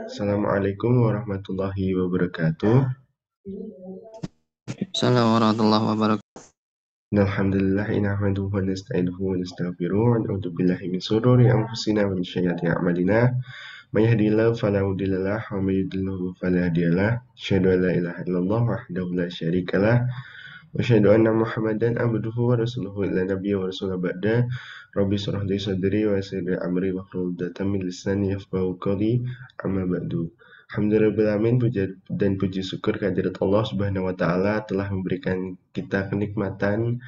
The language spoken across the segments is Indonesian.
Assalamualaikum warahmatullahi wabarakatuh. Assalamualaikum warahmatullahi wabarakatuh. Alhamdulillah nahmaduhu wa nasta'inuhu wa nastaghfiruh wa na'udzu billahi min shururi anfusina wa min sayyiati a'malina. May yahdihillahu fala mudhillalah wa may yudhlil fala hadiyalah. Asyhadu an la ilaha illallah wahdahu la syarikalah wa asyhadu anna Muhammadan abduhu wa rasuluhu ila nabiyyi wa rasulullah ba'da. Rabbi shrah li sadri wa yassir li amri wahlul 'uqdatam min lisani yafqahu qawli. Amma ba'du. Alhamdulillahirrahmanirrahim, puja dan puji syukur kehadirat Allah Subhanahu wa taala telah memberikan kita kenikmatan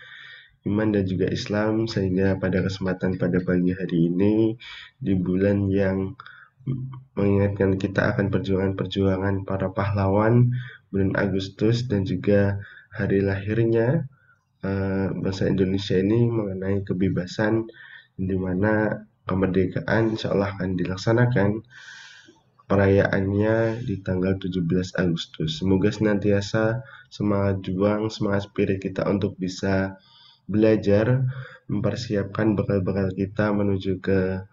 iman dan juga Islam sehingga pada kesempatan pada pagi hari ini di bulan yang mengingatkan kita akan perjuangan-perjuangan para pahlawan bulan Agustus dan juga hari lahirnya bangsa Indonesia ini mengenai kebebasan di mana kemerdekaan insya Allah akan dilaksanakan perayaannya di tanggal 17 Agustus. Semoga senantiasa semangat juang, semangat spirit kita untuk bisa belajar, mempersiapkan bekal-bekal kita menuju ke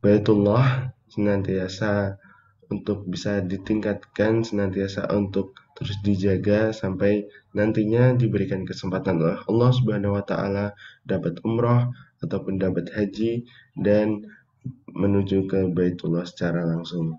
Baitullah, senantiasa untuk bisa ditingkatkan, senantiasa untuk terus dijaga sampai nantinya diberikan kesempatan oleh Allah Subhanahu wa taala dapat umroh ataupun dapat haji dan menuju ke Baitullah secara langsung.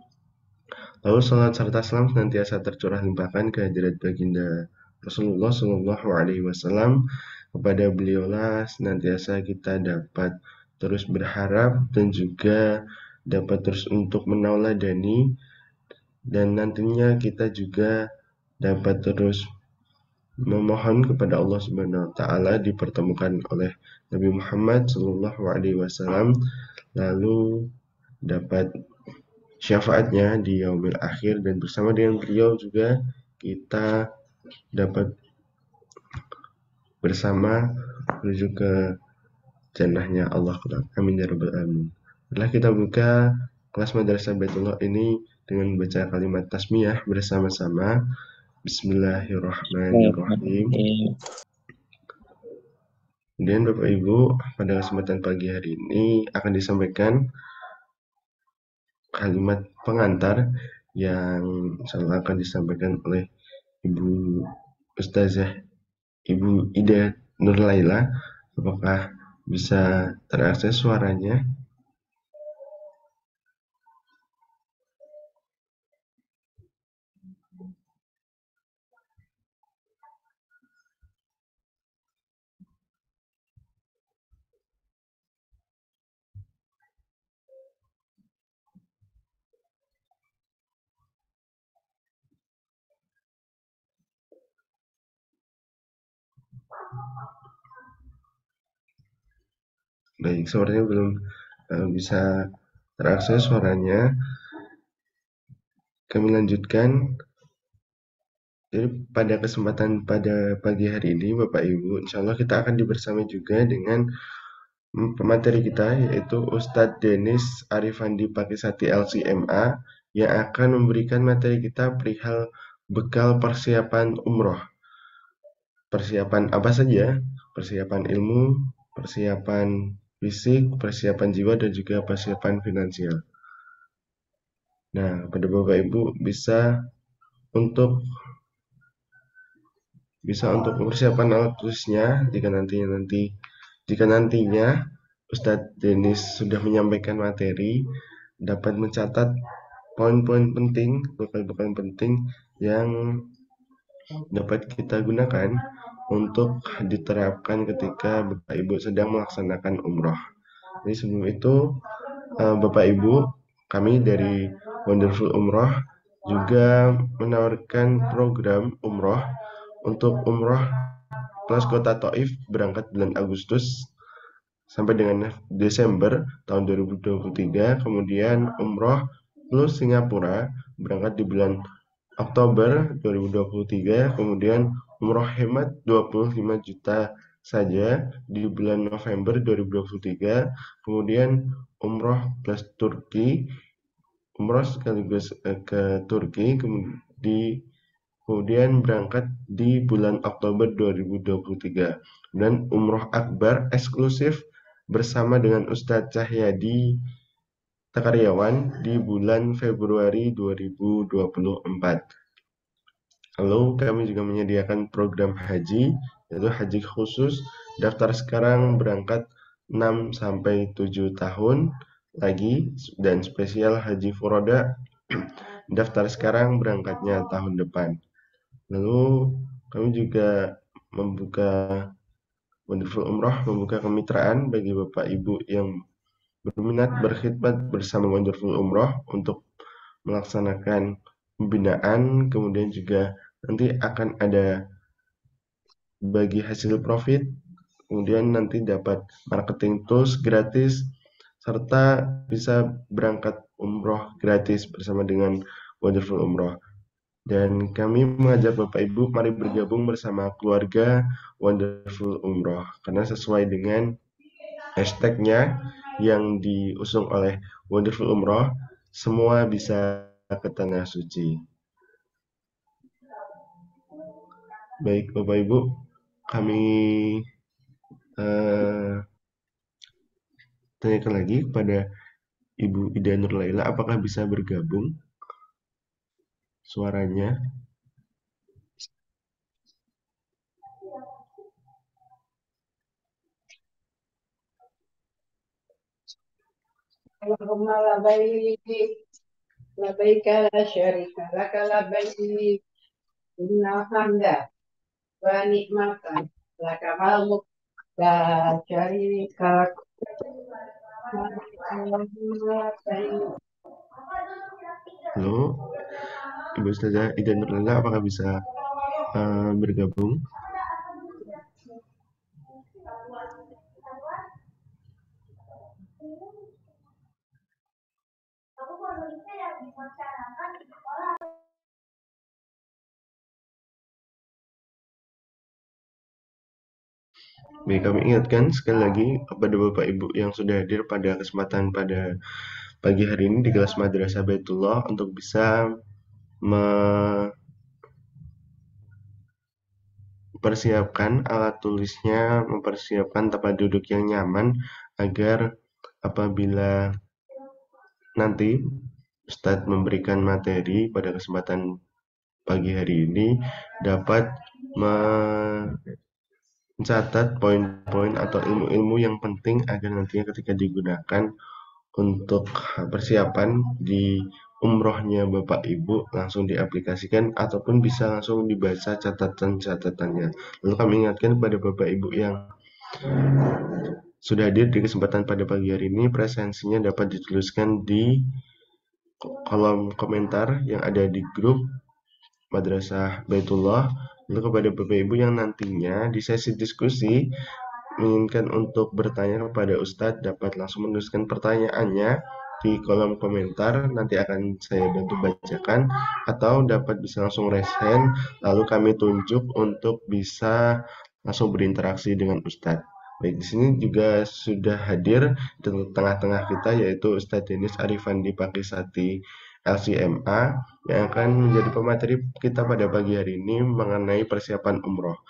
Lalu salat serta salam senantiasa tercurah limpahkan ke hadirat baginda Rasulullah Shallallahu Alaihi Wasallam. Kepada beliaulah senantiasa kita dapat terus berharap dan juga dapat terus untuk menauladani, dan nantinya kita juga dapat terus memohon kepada Allah Subhanahu wa taala dipertemukan oleh Nabi Muhammad Shallallahu Alaihi Wasallam, lalu dapat syafaatnya di yaumil akhir, dan bersama dengan beliau juga kita dapat bersama menuju ke jannahnya Allah. Amin ya rabbal alamin. Setelah kita buka kelas Madrasah Baitullah ini dengan membaca kalimat tasmiyah bersama-sama. Bismillahirrahmanirrahim. Kemudian Bapak Ibu, pada kesempatan pagi hari ini akan disampaikan kalimat pengantar yang insyaallah akan disampaikan oleh Ibu Ustazah Ibu Ida Nurlaila. Apakah bisa terakses suaranya? Baik, sepertinya belum bisa terakses suaranya. Kami lanjutkan. Jadi pada kesempatan pada pagi hari ini Bapak Ibu, insya Allah kita akan dibersama juga dengan pemateri kita, yaitu Ustadz Denis Arifandi Pakisati LCMA, yang akan memberikan materi kita perihal bekal persiapan umroh. Persiapan apa saja? Persiapan ilmu, persiapan fisik, persiapan jiwa, dan juga persiapan finansial. Nah, pada Bapak Ibu untuk mempersiapkan alat tulisnya jika nantinya Ustadz Denis sudah menyampaikan materi, dapat mencatat poin-poin penting, bekal-bekal penting yang dapat kita gunakan untuk diterapkan ketika Bapak Ibu sedang melaksanakan umroh. Jadi sebelum itu, Bapak Ibu, kami dari Wonderful Umroh juga menawarkan program umroh untuk umroh kelas kota Taif berangkat bulan Agustus sampai dengan Desember tahun 2023, kemudian umroh plus Singapura berangkat di bulan Oktober 2023, kemudian umroh hemat 25 juta saja di bulan November 2023, kemudian umroh plus Turki, umroh sekaligus ke Turki, kemudian berangkat di bulan Oktober 2023, dan umroh akbar eksklusif bersama dengan Ustadz Cahyadi karyawan di bulan Februari 2024. Lalu kami juga menyediakan program haji, yaitu haji khusus. Daftar sekarang berangkat 6 sampai 7 tahun lagi, dan spesial haji furoda daftar sekarang berangkatnya tahun depan. Lalu kami juga membuka Wonderful Umroh, membuka kemitraan bagi Bapak Ibu yang berminat berkhidmat bersama Wonderful Umroh untuk melaksanakan pembinaan, kemudian juga nanti akan ada bagi hasil profit, kemudian nanti dapat marketing tools gratis, serta bisa berangkat umroh gratis bersama dengan Wonderful Umroh. Dan kami mengajak Bapak Ibu mari bergabung bersama keluarga Wonderful Umroh, karena sesuai dengan hashtagnya yang diusung oleh Wonderful Umroh, semua bisa ke Tanah Suci. Baik Bapak Ibu, kami tanyakan lagi kepada Ibu Ida Nurlaila, apakah bisa bergabung suaranya? Allahumma labbaik labbaik la syarika lak labbaik innal hamda wa ni'mata lak wal mulk la syarika lak. Halo, Ibu Ustazah Ida Nurlaila, apakah bisa bergabung? Baik, kami ingatkan sekali lagi kepada Bapak Ibu yang sudah hadir pada kesempatan pada pagi hari ini di kelas Madrasah Baitullah untuk bisa mempersiapkan alat tulisnya, mempersiapkan tempat duduk yang nyaman agar apabila nanti Ustadz memberikan materi pada kesempatan pagi hari ini dapat mencatat poin-poin atau ilmu-ilmu yang penting agar nantinya ketika digunakan untuk persiapan di umrohnya Bapak Ibu langsung diaplikasikan ataupun bisa langsung dibaca catatan-catatannya. Lalu kami ingatkan kepada Bapak Ibu yang sudah hadir di kesempatan pada pagi hari ini, presensinya dapat dituliskan di kolom komentar yang ada di grup Madrasah Baitullah. Lalu kepada Bapak Ibu yang nantinya di sesi diskusi menginginkan untuk bertanya kepada Ustadz dapat langsung menuliskan pertanyaannya di kolom komentar, nanti akan saya bantu bacakan, atau dapat bisa langsung raise hand lalu kami tunjuk untuk bisa langsung berinteraksi dengan Ustadz. Baik, di sini juga sudah hadir di tengah-tengah kita yaitu Ustadz Denis Arifandi Pakisati LCMA yang akan menjadi pemateri kita pada pagi hari ini mengenai persiapan umroh.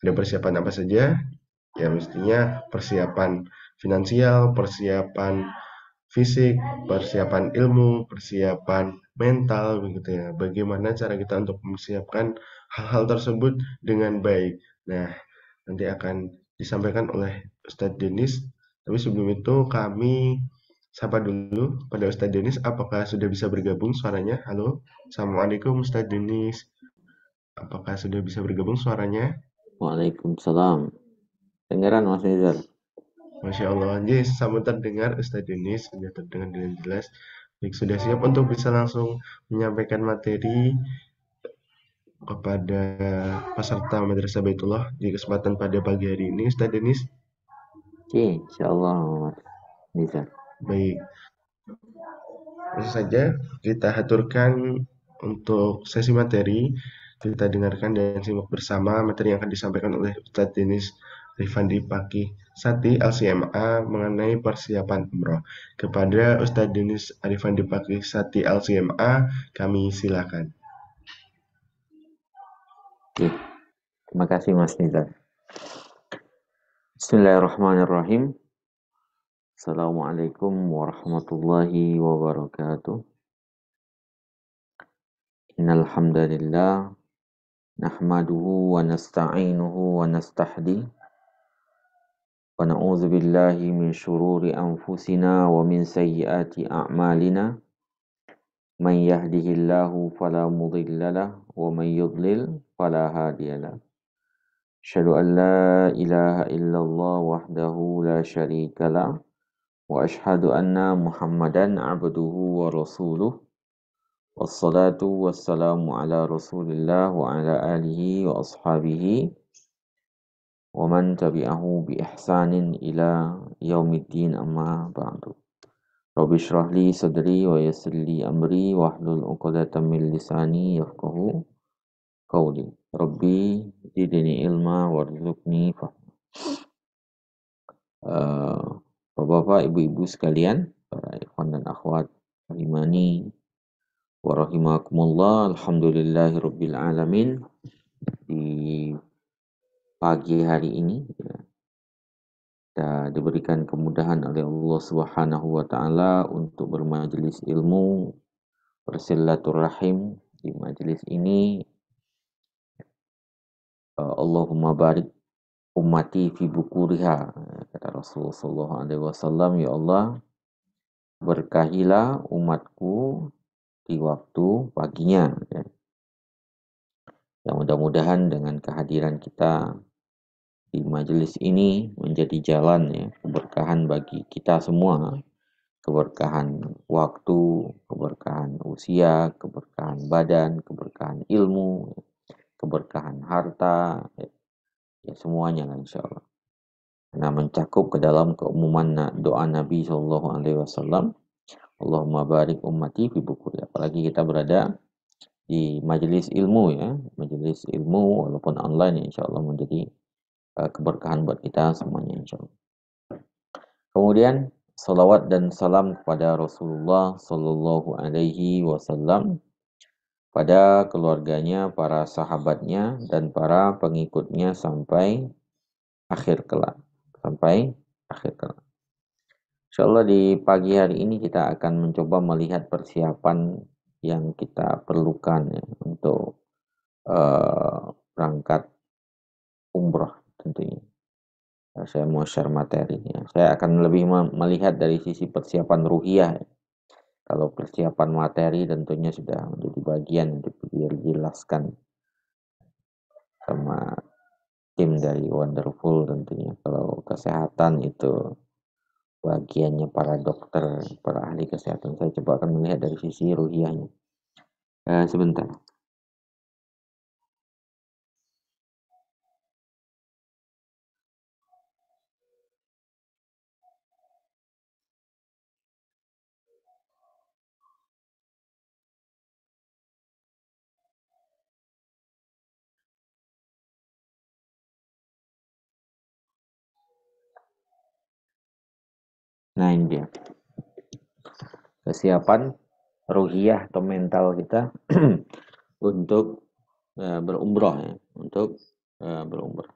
Ada persiapan apa saja? Ya mestinya persiapan finansial, persiapan fisik, persiapan ilmu, persiapan mental, begitu ya. Bagaimana cara kita untuk mempersiapkan hal-hal tersebut dengan baik. Nah, nanti akan disampaikan oleh Ustadz Denis. Tapi sebelum itu kami sapa dulu pada Ustadz Denis, apakah sudah bisa bergabung suaranya? Halo, Assalamualaikum Ustadz Denis. Apakah sudah bisa bergabung suaranya? Waalaikumsalam. Dengeran Mas Nizar? Masya Allah, yes, sama terdengar Ustadz Denis, sudah terdengar dengan jelas. Baik, sudah siap untuk bisa langsung menyampaikan materi kepada peserta Madrasah Baitullah di kesempatan pada pagi hari ini, Ustadz Denis. Oke, insyaallah Mas Nizar. Baik, langsung saja kita aturkan untuk sesi materi. Kita dengarkan dan simak bersama materi yang akan disampaikan oleh Ustadz Denis Rifandi Pakih Sati LCMA mengenai persiapan umroh. Kepada Ustadz Denis Arifandi Pakih Sati LCMA, kami silakan. Oke, terima kasih Mas Nizar. Bismillahirrahmanirrahim. Assalamualaikum warahmatullahi wabarakatuh. Innal hamdalillah nahmaduhu wa nasta'inuhu wa nastahdi wa na'udzu billahi min syururi anfusina wa min sayyiati a'malina. Man yahdihillahu fala mudilla lahu wa man yudlil fala hadiya lahu. Asyhadu an la ilaha illallah wahdahu la syarika lah wa asyhadu anna Muhammadan abduhu wa rasuluh. Wassalatu wassalamu ala Rasulillah wa ala alihi wa ashabihi wa man tabi'ahu bi ihsanin ila yaumiddin, amma ba'du. Rabbi shrah li sadri wa yassir li amri wahlul 'uqdatam min lisani yafqahu qawli. Rabbi zidni ilma warzuqni fahma. Bapak-bapak, ibu-ibu sekalian, para ikhwan dan akhwat rahimani wa rahimakumullah, alhamdulillahirabbil alamin. Di pagi hari ini kita diberikan kemudahan oleh Allah Subhanahu wa taala untuk bermajelis ilmu, bersilaturahim di majelis ini. Allahumma barik ummati fi bukuriha, kata Rasulullah sallallahu alaihi wasallam, ya Allah, berkahilah umatku di waktu paginya. Ya, mudah-mudahan dengan kehadiran kita di majelis ini menjadi jalan, ya, keberkahan bagi kita semua, keberkahan waktu, keberkahan usia, keberkahan badan, keberkahan ilmu, keberkahan harta, ya semuanya lah insya Allah. Nah, mencakup ke dalam keumuman doa Nabi Shallallahu Alaihi Wasallam, Allahumma barik ummati fi bukuri. Apalagi kita berada di majelis ilmu, ya, majelis ilmu walaupun online, ya, insya Allah menjadi keberkahan buat kita semuanya insya Allah. Kemudian salawat dan salam kepada Rasulullah Sallallahu Alaihi Wasallam, pada keluarganya, para sahabatnya, dan para pengikutnya sampai akhir kelak. Insya Allah di pagi hari ini kita akan mencoba melihat persiapan yang kita perlukan, ya, untuk berangkat umroh tentunya. Saya mau share materi, ya. Saya akan lebih melihat dari sisi persiapan ruhiyah, ya. Kalau persiapan materi tentunya sudah menjadi bagian yang dijelaskan sama tim dari Wonderful tentunya. Kalau kesehatan itu bagiannya para dokter, para ahli kesehatan. Saya coba akan melihat dari sisi ruhiyahnya. Sebentar. Nah, ini dia. Kesiapan ruhiyah atau mental kita untuk berumroh, ya, untuk berumroh,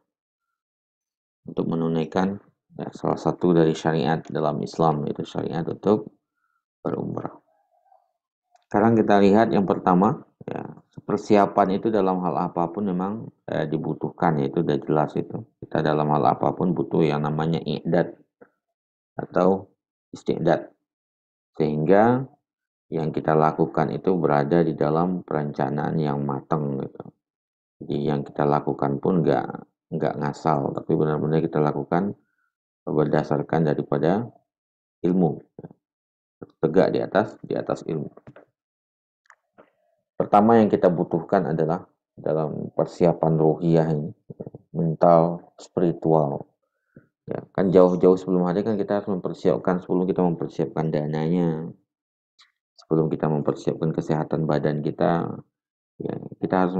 untuk menunaikan, ya, salah satu dari syariat dalam Islam, yaitu syariat untuk berumroh. Sekarang kita lihat yang pertama, ya, persiapan itu dalam hal apapun memang dibutuhkan, yaitu sudah jelas itu. Kita dalam hal apapun butuh yang namanya i'dad atau isti'dad, sehingga yang kita lakukan itu berada di dalam perencanaan yang matang gitu. Jadi yang kita lakukan pun nggak ngasal, tapi benar-benar kita lakukan berdasarkan daripada ilmu, tegak di atas ilmu. Pertama yang kita butuhkan adalah dalam persiapan ruhiyah ini, mental, spiritual. Ya, kan jauh-jauh sebelum hari kan kita harus mempersiapkan, sebelum kita mempersiapkan dananya, sebelum kita mempersiapkan kesehatan badan kita, ya, kita harus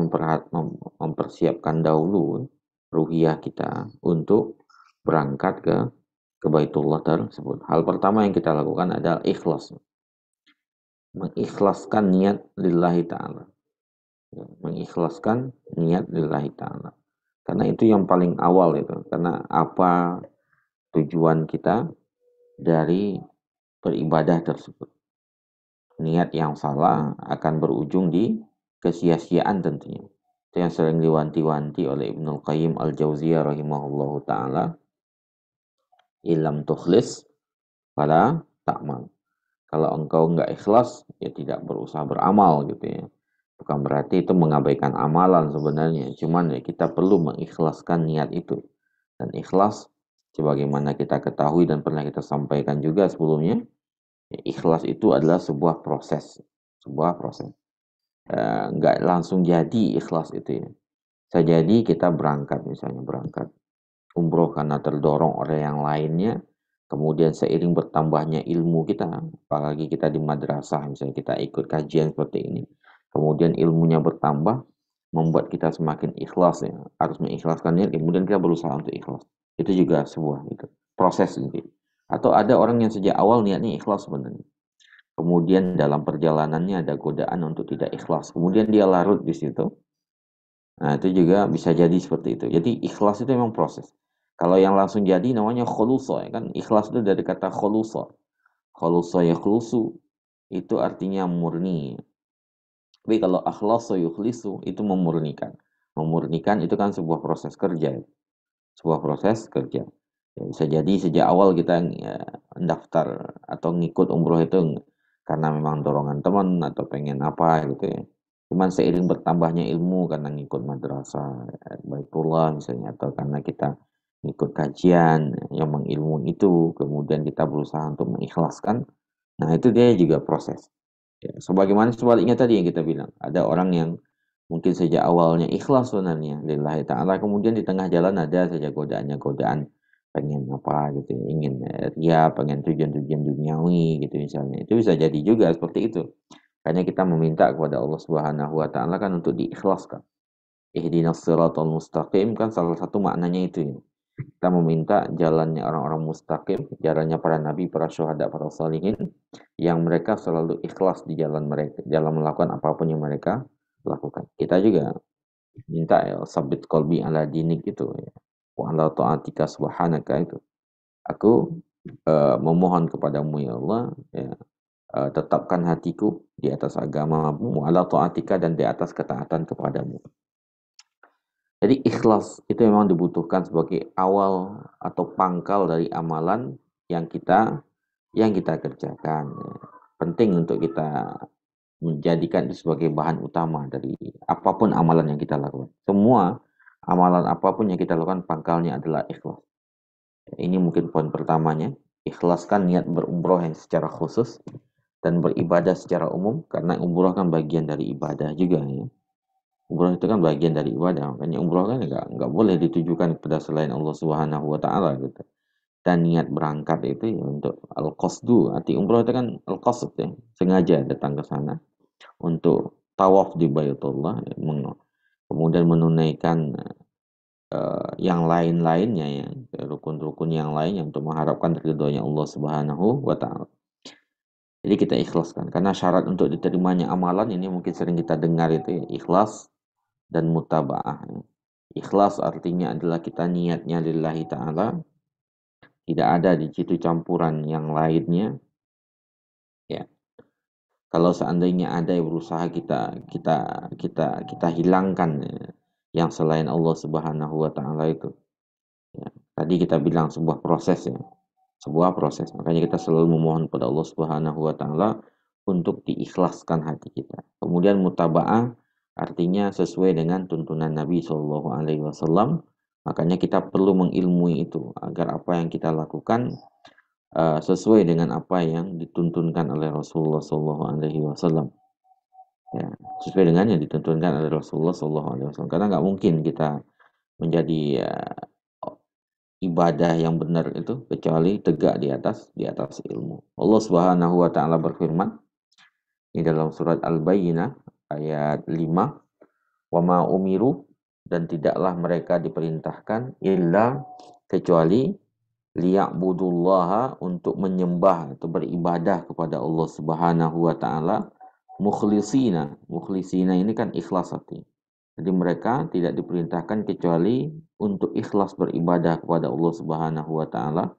mempersiapkan dahulu ruhiyah kita untuk berangkat ke Baitullah tersebut. Hal pertama yang kita lakukan adalah ikhlas. Mengikhlaskan niat lillahi ta'ala. Ya, mengikhlaskan niat lillahi ta'ala. Karena itu yang paling awal itu. Karena apa tujuan kita dari beribadah tersebut. Niat yang salah akan berujung di kesia-siaan tentunya. Itu yang sering diwanti-wanti oleh Ibnul Qayyim Al-Jauziyah rahimahullahu ta'ala. Ilam tukhlis pada ta'mal. Kalau engkau enggak ikhlas, ya tidak berusaha beramal gitu ya. Bukan berarti itu mengabaikan amalan sebenarnya. Cuman ya kita perlu mengikhlaskan niat itu. Dan ikhlas, sebagaimana kita ketahui dan pernah kita sampaikan juga sebelumnya, ya, ikhlas itu adalah sebuah proses. Sebuah proses. Enggak langsung jadi ikhlas itu ya. Bisa jadi kita berangkat misalnya, berangkat umroh karena terdorong oleh yang lainnya. Kemudian seiring bertambahnya ilmu kita, apalagi kita di madrasah, misalnya kita ikut kajian seperti ini, kemudian ilmunya bertambah, membuat kita semakin ikhlas ya, harus mengikhlaskan niat, kemudian kita berusaha untuk ikhlas. Itu juga sebuah itu proses gitu. Atau ada orang yang sejak awal niatnya ikhlas sebenarnya. Kemudian dalam perjalanannya ada godaan untuk tidak ikhlas. Kemudian dia larut di situ. Nah, itu juga bisa jadi seperti itu. Jadi ikhlas itu memang proses. Kalau yang langsung jadi namanya khuluso ya kan. Ikhlas itu dari kata khuluso. Khuluso ya khulusu itu artinya murni. Tapi kalau akhlaso yukhlisu itu memurnikan. Memurnikan itu kan sebuah proses kerja. Sebuah proses kerja. Ya, bisa jadi sejak awal kita ya, daftar atau ngikut umroh itu karena memang dorongan teman atau pengen apa gitu ya. Cuman seiring bertambahnya ilmu karena ngikut madrasah, baitullah misalnya, atau karena kita ngikut kajian yang mengilmu itu, kemudian kita berusaha untuk mengikhlaskan. Nah, itu dia juga proses. Ya, sebagaimana sebaliknya tadi yang kita bilang, ada orang yang mungkin sejak awalnya ikhlas sebenarnya lillahi ta'ala, kemudian di tengah jalan ada saja godaan pengen apa gitu, ingin ria, pengen tujuan-tujuan duniawi gitu misalnya. Itu bisa jadi juga seperti itu. Hanya kita meminta kepada Allah Subhanahu wa taala kan untuk diikhlaskan. Ihdinas siratal mustaqim kan salah satu maknanya itu ya. Kita meminta jalannya orang-orang mustaqim, jalannya para nabi, para syuhada, para salihin yang mereka selalu ikhlas di jalan mereka, dalam melakukan apapun yang mereka lakukan. Kita juga minta ya sabit qalbi ala dinik itu ya. Wa ala ta'atika subhanaka itu. Aku memohon kepadamu ya Allah ya, tetapkan hatiku di atas agamamu, ala ta'atika, dan di atas ketaatan kepadamu. Jadi ikhlas itu memang dibutuhkan sebagai awal atau pangkal dari amalan yang kita kerjakan. Penting untuk kita menjadikan itu sebagai bahan utama dari apapun amalan yang kita lakukan. Semua amalan apapun yang kita lakukan pangkalnya adalah ikhlas. Ini mungkin poin pertamanya. Ikhlaskan niat berumroh yang secara khusus dan beribadah secara umum, karena umroh kan bagian dari ibadah juga ya. Umroh itu kan bagian dari ibadah, makanya umroh kan nggak boleh ditujukan kepada selain Allah Subhanahu wa taala gitu. Dan niat berangkat itu ya untuk al-qasdu, arti umroh itu kan al-qasd ya, sengaja datang ke sana untuk tawaf di Baitullah ya, kemudian menunaikan yang lain-lainnya ya, rukun-rukun yang lainnya untuk mengharapkan ridhonya Allah Subhanahu wa taala. Jadi kita ikhlaskan, karena syarat untuk diterimanya amalan ini mungkin sering kita dengar itu ya, ikhlas dan mutaba'ah. Ikhlas artinya adalah kita niatnya lillahi ta'ala, tidak ada di situ campuran yang lainnya. Ya, kalau seandainya ada yang berusaha kita hilangkan ya, yang selain Allah Subhanahu wa taala itu. Ya, tadi kita bilang sebuah proses ya. Sebuah proses. Makanya kita selalu memohon pada Allah Subhanahu wa taala untuk diikhlaskan hati kita. Kemudian mutaba'ah artinya sesuai dengan tuntunan Nabi Shallallahu alaihi wasallam. Makanya kita perlu mengilmui itu agar apa yang kita lakukan sesuai dengan apa yang dituntunkan oleh Rasulullah Shallallahu alaihi wasallam. Ya, sesuai dengan yang dituntunkan oleh Rasulullah Shallallahu alaihi wasallam. Karena nggak mungkin kita menjadi ibadah yang benar itu kecuali tegak di atas ilmu. Allah Subhanahu wa taala berfirman di dalam surat Al-Bayyinah ayat 5, "Wa ma umiru," dan tidaklah mereka diperintahkan illa kecuali liya'budullaha, untuk menyembah atau beribadah kepada Allah Subhanahu wa taala, mukhlisina. Mukhlisina ini kan ikhlas hati. Jadi mereka tidak diperintahkan kecuali untuk ikhlas beribadah kepada Allah Subhanahu wa taala,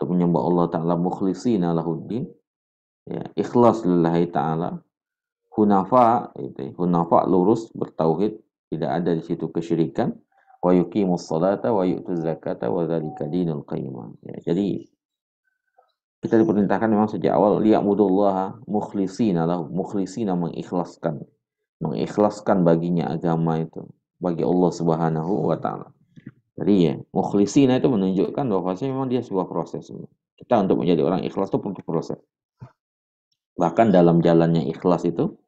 untuk menyembah Allah Ta'ala mukhlishina lahuddin, ya, ikhlas lillahi Ta'ala, hunafa, itu, hunafa lurus bertauhid, tidak ada di situ kesyirikan, wa yuqimus salata wa yu'tuz zakata wa dzalika dinul qayyimah. Ya, jadi kita diperintahkan memang sejak awal liya'budullaha mukhlishina lahu, mukhlishina mengikhlaskan baginya agama itu bagi Allah Subhanahu wa taala. Jadi ya, mukhlisina itu menunjukkan bahwa memang dia sebuah proses. Kita untuk menjadi orang ikhlas itu perlu proses. Bahkan dalam jalannya ikhlas itu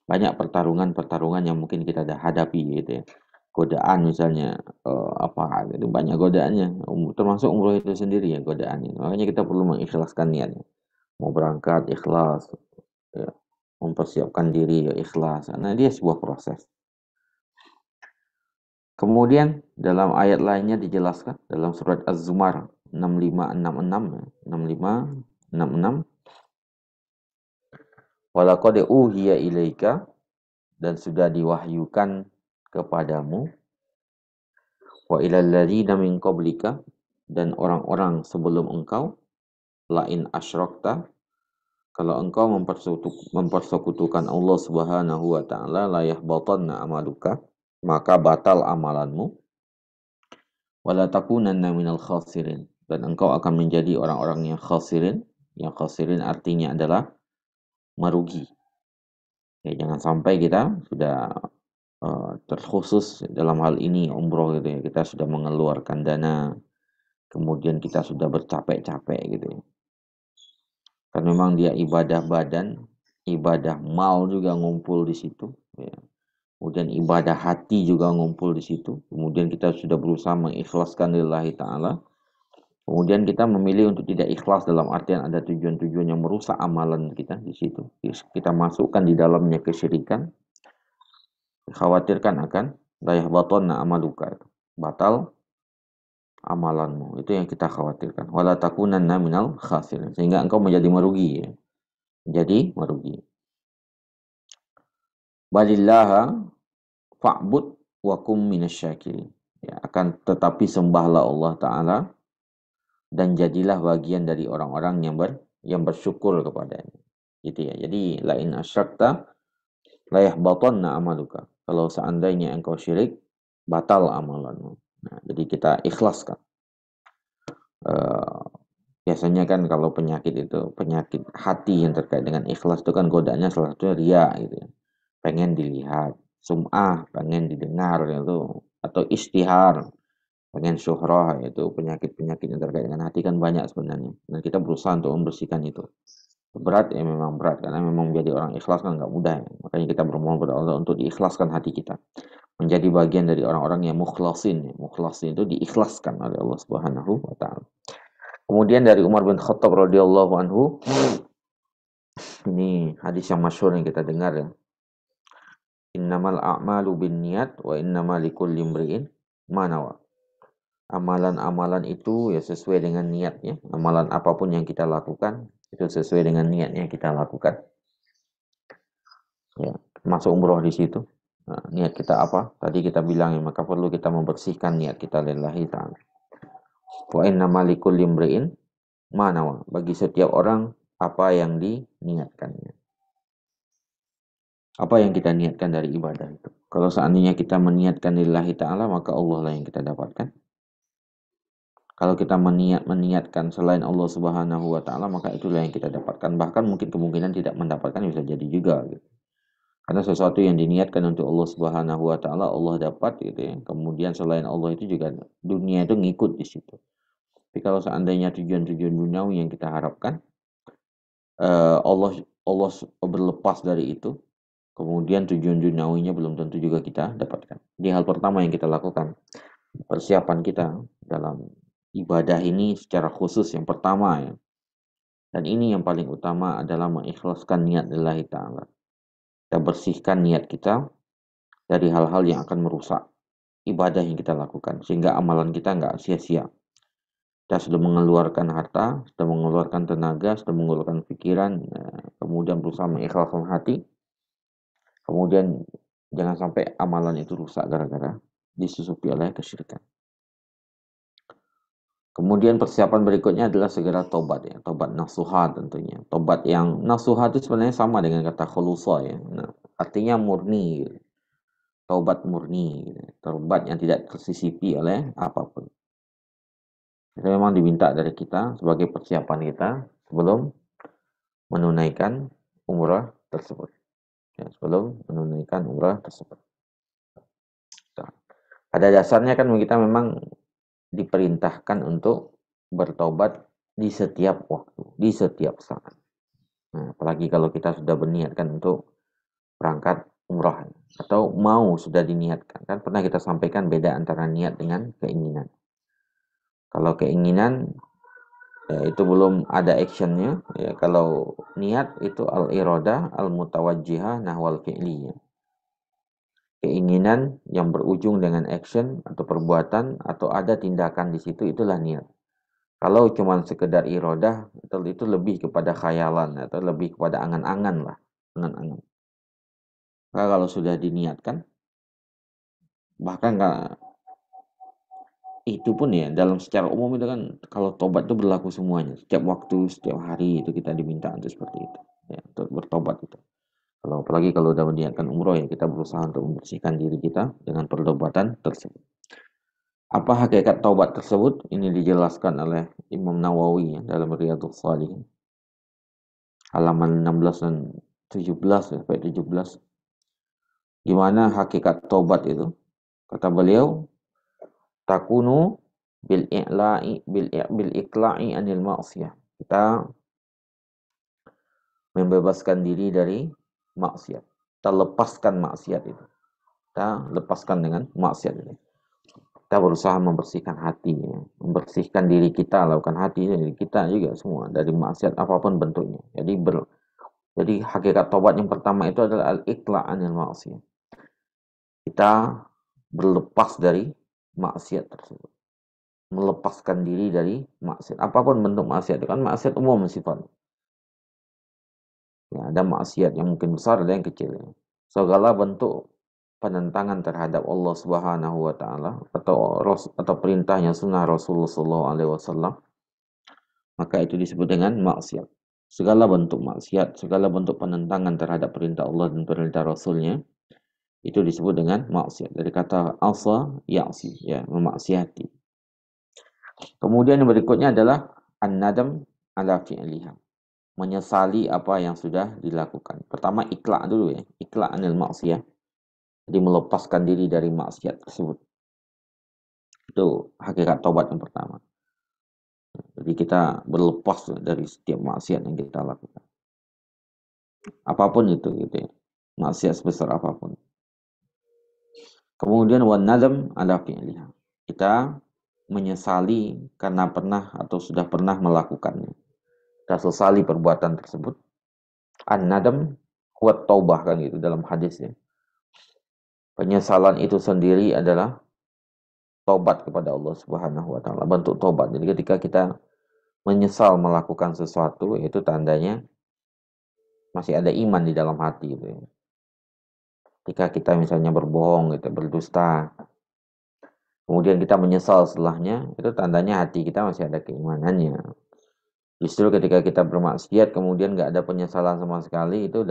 banyak pertarungan-pertarungan yang mungkin kita ada hadapi gitu ya. Godaan misalnya apa itu banyak godaannya, termasuk umroh itu sendiri ya godaannya. Makanya kita perlu mengikhlaskan niatnya. Mau berangkat ikhlas, ya, mempersiapkan diri ya ikhlas. Nah, dia sebuah proses. Kemudian dalam ayat lainnya dijelaskan dalam surat Az-Zumar 6566 6566 walaqad uhiya ilaika, dan sudah diwahyukan kepadamu, wa ilal ladzina min qablika, dan orang-orang sebelum engkau, lain asyrakta, kalau engkau mempersekutukan Allah Subhanahu wa taala, la yahbatanna amaluka, maka batal amalanmu, wala takunanna minal khasirin, dan engkau akan menjadi orang-orang yang khasirin. Yang khasirin artinya adalah merugi. Ya, jangan sampai kita sudah terkhusus dalam hal ini umroh gitu ya, kita sudah mengeluarkan dana, kemudian kita sudah bercapek-capek gitu ya. Kan memang dia ibadah badan, ibadah mal juga ngumpul di situ ya. Kemudian ibadah hati juga ngumpul di situ. Kemudian kita sudah berusaha mengikhlaskan lillahi ta'ala. Kemudian kita memilih untuk tidak ikhlas dalam artian ada tujuan-tujuan yang merusak amalan kita di situ. Kita masukkan di dalamnya kesyirikan. Khawatirkan akan la yahbatanna amaluka, batal amalanmu. Itu yang kita khawatirkan. Wala takunanna minal khasirin, sehingga engkau menjadi merugi ya. Jadi merugi. Balillaha fa'bud wa kum minasyakirin. Ya, akan tetapi sembahlah Allah Ta'ala dan jadilah bagian dari orang-orang yang bersyukur kepadanya. Gitu ya. Jadi lain asyrakta la yahbatanna amaluka. Kalau seandainya engkau syirik, batal amalanmu. Nah, jadi kita ikhlaskan. Biasanya kan kalau penyakit itu, penyakit hati yang terkait dengan ikhlas itu kan godaannya salah satunya ria gitu ya. Pengen dilihat, sum'ah, pengen didengar itu, atau istihar, pengen syuhrah, itu penyakit-penyakit yang terkait dengan hati kan banyak sebenarnya. Dan kita berusaha untuk membersihkan itu. Berat ya, memang berat karena memang menjadi orang ikhlas kan nggak mudah ya. Makanya kita bermohon kepada Allah untuk diikhlaskan hati kita, menjadi bagian dari orang-orang yang mukhlasin. Mukhlasin itu diikhlaskan oleh Allah Subhanahu wa taala. Kemudian dari Umar bin Khattab radhiyallahu anhu, ini hadis yang masyhur yang kita dengar ya. Innamal a'malu binniyat wa innamal likulli imri'in ma nawa. Amalan-amalan itu ya sesuai dengan niatnya. Amalan apapun yang kita lakukan itu sesuai dengan niatnya kita lakukan. Ya, masuk umroh di situ. Nah, niat kita apa? Tadi kita bilang ya, maka perlu kita membersihkan niat kita lillahi ta'ala. Wa innamal likulli imri'in ma nawa. Bagi setiap orang apa yang diniatkannya. Apa yang kita niatkan dari ibadah itu. Kalau seandainya kita meniatkan lillahi ta'ala, maka Allah lah yang kita dapatkan. Kalau kita meniatkan selain Allah Subhanahu wa taala, maka itulah yang kita dapatkan. Bahkan mungkin kemungkinan tidak mendapatkan bisa jadi juga gitu. Karena sesuatu yang diniatkan untuk Allah Subhanahu wa taala, Allah dapat gitu ya. Kemudian selain Allah itu juga dunia itu ngikut di situ. Tapi kalau seandainya tujuan-tujuan duniawi yang kita harapkan, Allah berlepas dari itu, kemudian tujuan duniawinya belum tentu juga kita dapatkan. Jadi hal pertama yang kita lakukan, persiapan kita dalam ibadah ini secara khusus yang pertama ya. Dan ini yang paling utama adalah mengikhlaskan niat lillahi ta'ala. Kita bersihkan niat kita dari hal-hal yang akan merusak ibadah yang kita lakukan. Sehingga amalan kita nggak sia-sia. Kita sudah mengeluarkan harta, sudah mengeluarkan tenaga, sudah mengeluarkan pikiran, kemudian berusaha mengikhlaskan hati. Kemudian jangan sampai amalan itu rusak gara-gara disusupi oleh kesyirikan. Kemudian persiapan berikutnya adalah segera tobat ya, tobat nasuha tentunya. Tobat yang nasuha itu sebenarnya sama dengan kata khulusa ya. Nah, artinya murni, gitu. Tobat murni, gitu. Tobat yang tidak tersisipi oleh apapun. Itu memang diminta dari kita sebagai persiapan kita sebelum menunaikan umrah tersebut. Ya, sebelum menunaikan umrah tersebut. Nah, pada dasarnya kan kita memang diperintahkan untuk bertobat di setiap waktu, di setiap saat. Nah, apalagi kalau kita sudah berniatkan untuk berangkat umrah atau mau sudah diniatkan. Kan pernah kita sampaikan beda antara niat dengan keinginan. Kalau keinginan ya itu belum ada actionnya. Ya, kalau niat itu al-iradah al-mutawajjihah nahwal fi'liyah. Keinginan yang berujung dengan action atau perbuatan atau ada tindakan di situ itulah niat. Kalau cuma sekedar irodah itu lebih kepada khayalan atau lebih kepada angan-angan lah, angan-angan. Nah, kalau sudah diniatkan, bahkan itu pun ya dalam secara umum itu kan kalau tobat itu berlaku semuanya, setiap waktu, setiap hari itu kita diminta untuk seperti itu, ya, untuk bertobat itu. Kalau apalagi kalau udah meniatkan umroh ya kita berusaha untuk membersihkan diri kita dengan pertobatan tersebut. Apa hakikat taubat tersebut? Ini dijelaskan oleh Imam Nawawi ya, dalam Riyadhus Shalihin. Halaman 16 dan 17 sampai 17. Gimana hakikat taubat itu? Kata beliau, takunu bil iqla'i anil ma'siyah. Kita membebaskan diri dari maksiat. Kita lepaskan maksiat itu. Kita lepaskan dengan maksiat itu. Kita berusaha membersihkan hati, ya. Membersihkan diri kita, lakukan hati diri kita juga semua dari maksiat apapun bentuknya. Jadi hakikat taubat yang pertama itu adalah al-iqla' anil ma'siyah. Kita berlepas dari maksiat tersebut. Melepaskan diri dari maksiat. Apapun bentuk maksiat itu kan maksiat umum sifatnya. Ya, ada maksiat yang mungkin besar, ada yang kecil. Segala bentuk penentangan terhadap Allah Subhanahu wa taala atau perintahnya sunnah Rasulullah sallallahu alaihi wasallam, maka itu disebut dengan maksiat. Segala bentuk maksiat, segala bentuk penentangan terhadap perintah Allah dan perintah Rasulnya itu disebut dengan maksiat. Dari kata asa ya'si, ya, memaksiati. Kemudian yang berikutnya adalah an-nadam ala fi'liha. Menyesali apa yang sudah dilakukan. Pertama ikhla' dulu ya, ikhla' anil maksiyah. Jadi melepaskan diri dari maksiat tersebut. Itu hakikat taubat yang pertama. Jadi kita berlepas dari setiap maksiat yang kita lakukan. Apapun itu gitu ya. Maksiat sebesar apapun. Kemudian wan nadam ala fi'liha. Kita menyesali karena pernah atau sudah pernah melakukannya. Kita sesali perbuatan tersebut. An-nadam kuat taubah kan gitu dalam hadis ya. Penyesalan itu sendiri adalah taubat kepada Allah Subhanahu wa taala, bentuk taubat. Jadi ketika kita menyesal melakukan sesuatu, itu tandanya masih ada iman di dalam hati gitu ya. Ketika kita misalnya berbohong gitu, berdusta, kemudian kita menyesal setelahnya, itu tandanya hati kita masih ada keimanannya. Justru ketika kita bermaksiat kemudian nggak ada penyesalan sama sekali, itu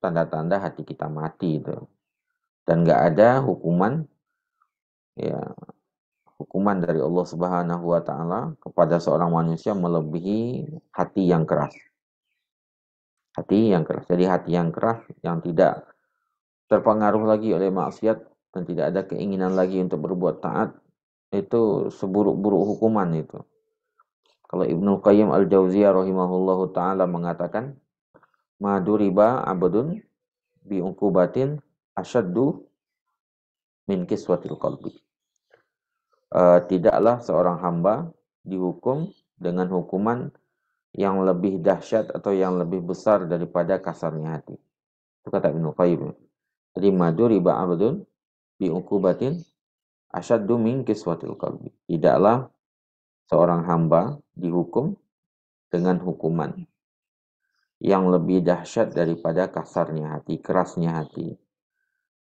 tanda-tanda hati kita mati itu. Dan nggak ada hukuman ya hukuman dari Allah Subhanahu wa taala kepada seorang manusia melebihi hati yang keras. Hati yang keras. Jadi hati yang keras yang tidak terpengaruh lagi oleh maksiat dan tidak ada keinginan lagi untuk berbuat taat, itu seburuk-buruk hukuman itu. Kalau Ibnu Qayyim Al-Jauziyah rahimahullahu taala mengatakan, "Maduriba abdun bi uqubatin asyaddu min kiswatil qalbi." Tidaklah seorang hamba dihukum dengan hukuman yang lebih dahsyat atau yang lebih besar daripada kasarnya hati. Itu kata Ibnu Qayyim. Jadi maduriba abdun bi uqubatin asyaddu min kiswatil qalbi. Tidaklah seorang hamba dihukum dengan hukuman yang lebih dahsyat daripada kasarnya hati, kerasnya hati.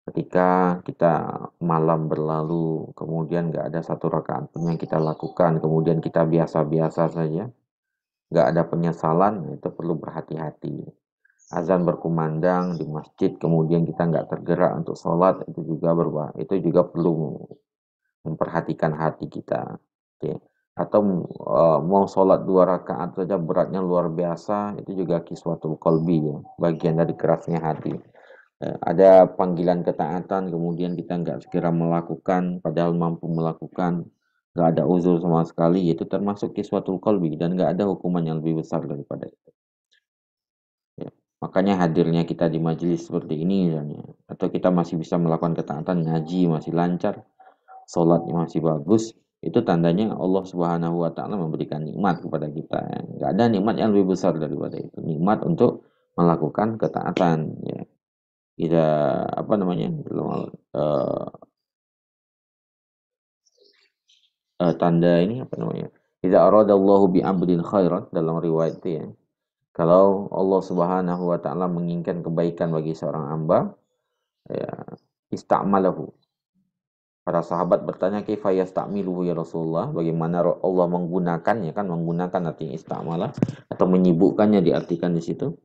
Ketika kita malam berlalu, kemudian nggak ada satu rakaat pun yang kita lakukan, kemudian kita biasa-biasa saja, nggak ada penyesalan, itu perlu berhati-hati. Azan berkumandang di masjid, kemudian kita nggak tergerak untuk sholat, itu juga perlu memperhatikan hati kita. Oke. Atau mau sholat 2 rakaat saja beratnya luar biasa, itu juga kiswatul qalbi ya, bagian dari kerasnya hati. Ada panggilan ketaatan, kemudian kita nggak segera melakukan, padahal mampu melakukan, nggak ada uzur sama sekali, itu termasuk kiswatul qalbi dan nggak ada hukuman yang lebih besar daripada itu. Ya. Makanya hadirnya kita di majelis seperti ini misalnya, atau kita masih bisa melakukan ketaatan, ngaji masih lancar, sholatnya masih bagus, itu tandanya Allah Subhanahu wa Ta'ala memberikan nikmat kepada kita. Nggak ada nikmat yang lebih besar daripada itu, nikmat untuk melakukan ketaatan. Ya. Kita apa namanya? Tanda ini apa namanya? Idza aradallahu bi 'abdin khairan dalam riwayat itu ya. Kalau Allah Subhanahu wa taala menginginkan kebaikan bagi seorang hamba, ya, ista'malahu. Para sahabat bertanya, "Kaifa yasta'miluhu ya Rasulullah?" Bagaimana Allah menggunakannya, kan menggunakan artinya istamala atau menyibukkannya diartikan di situ.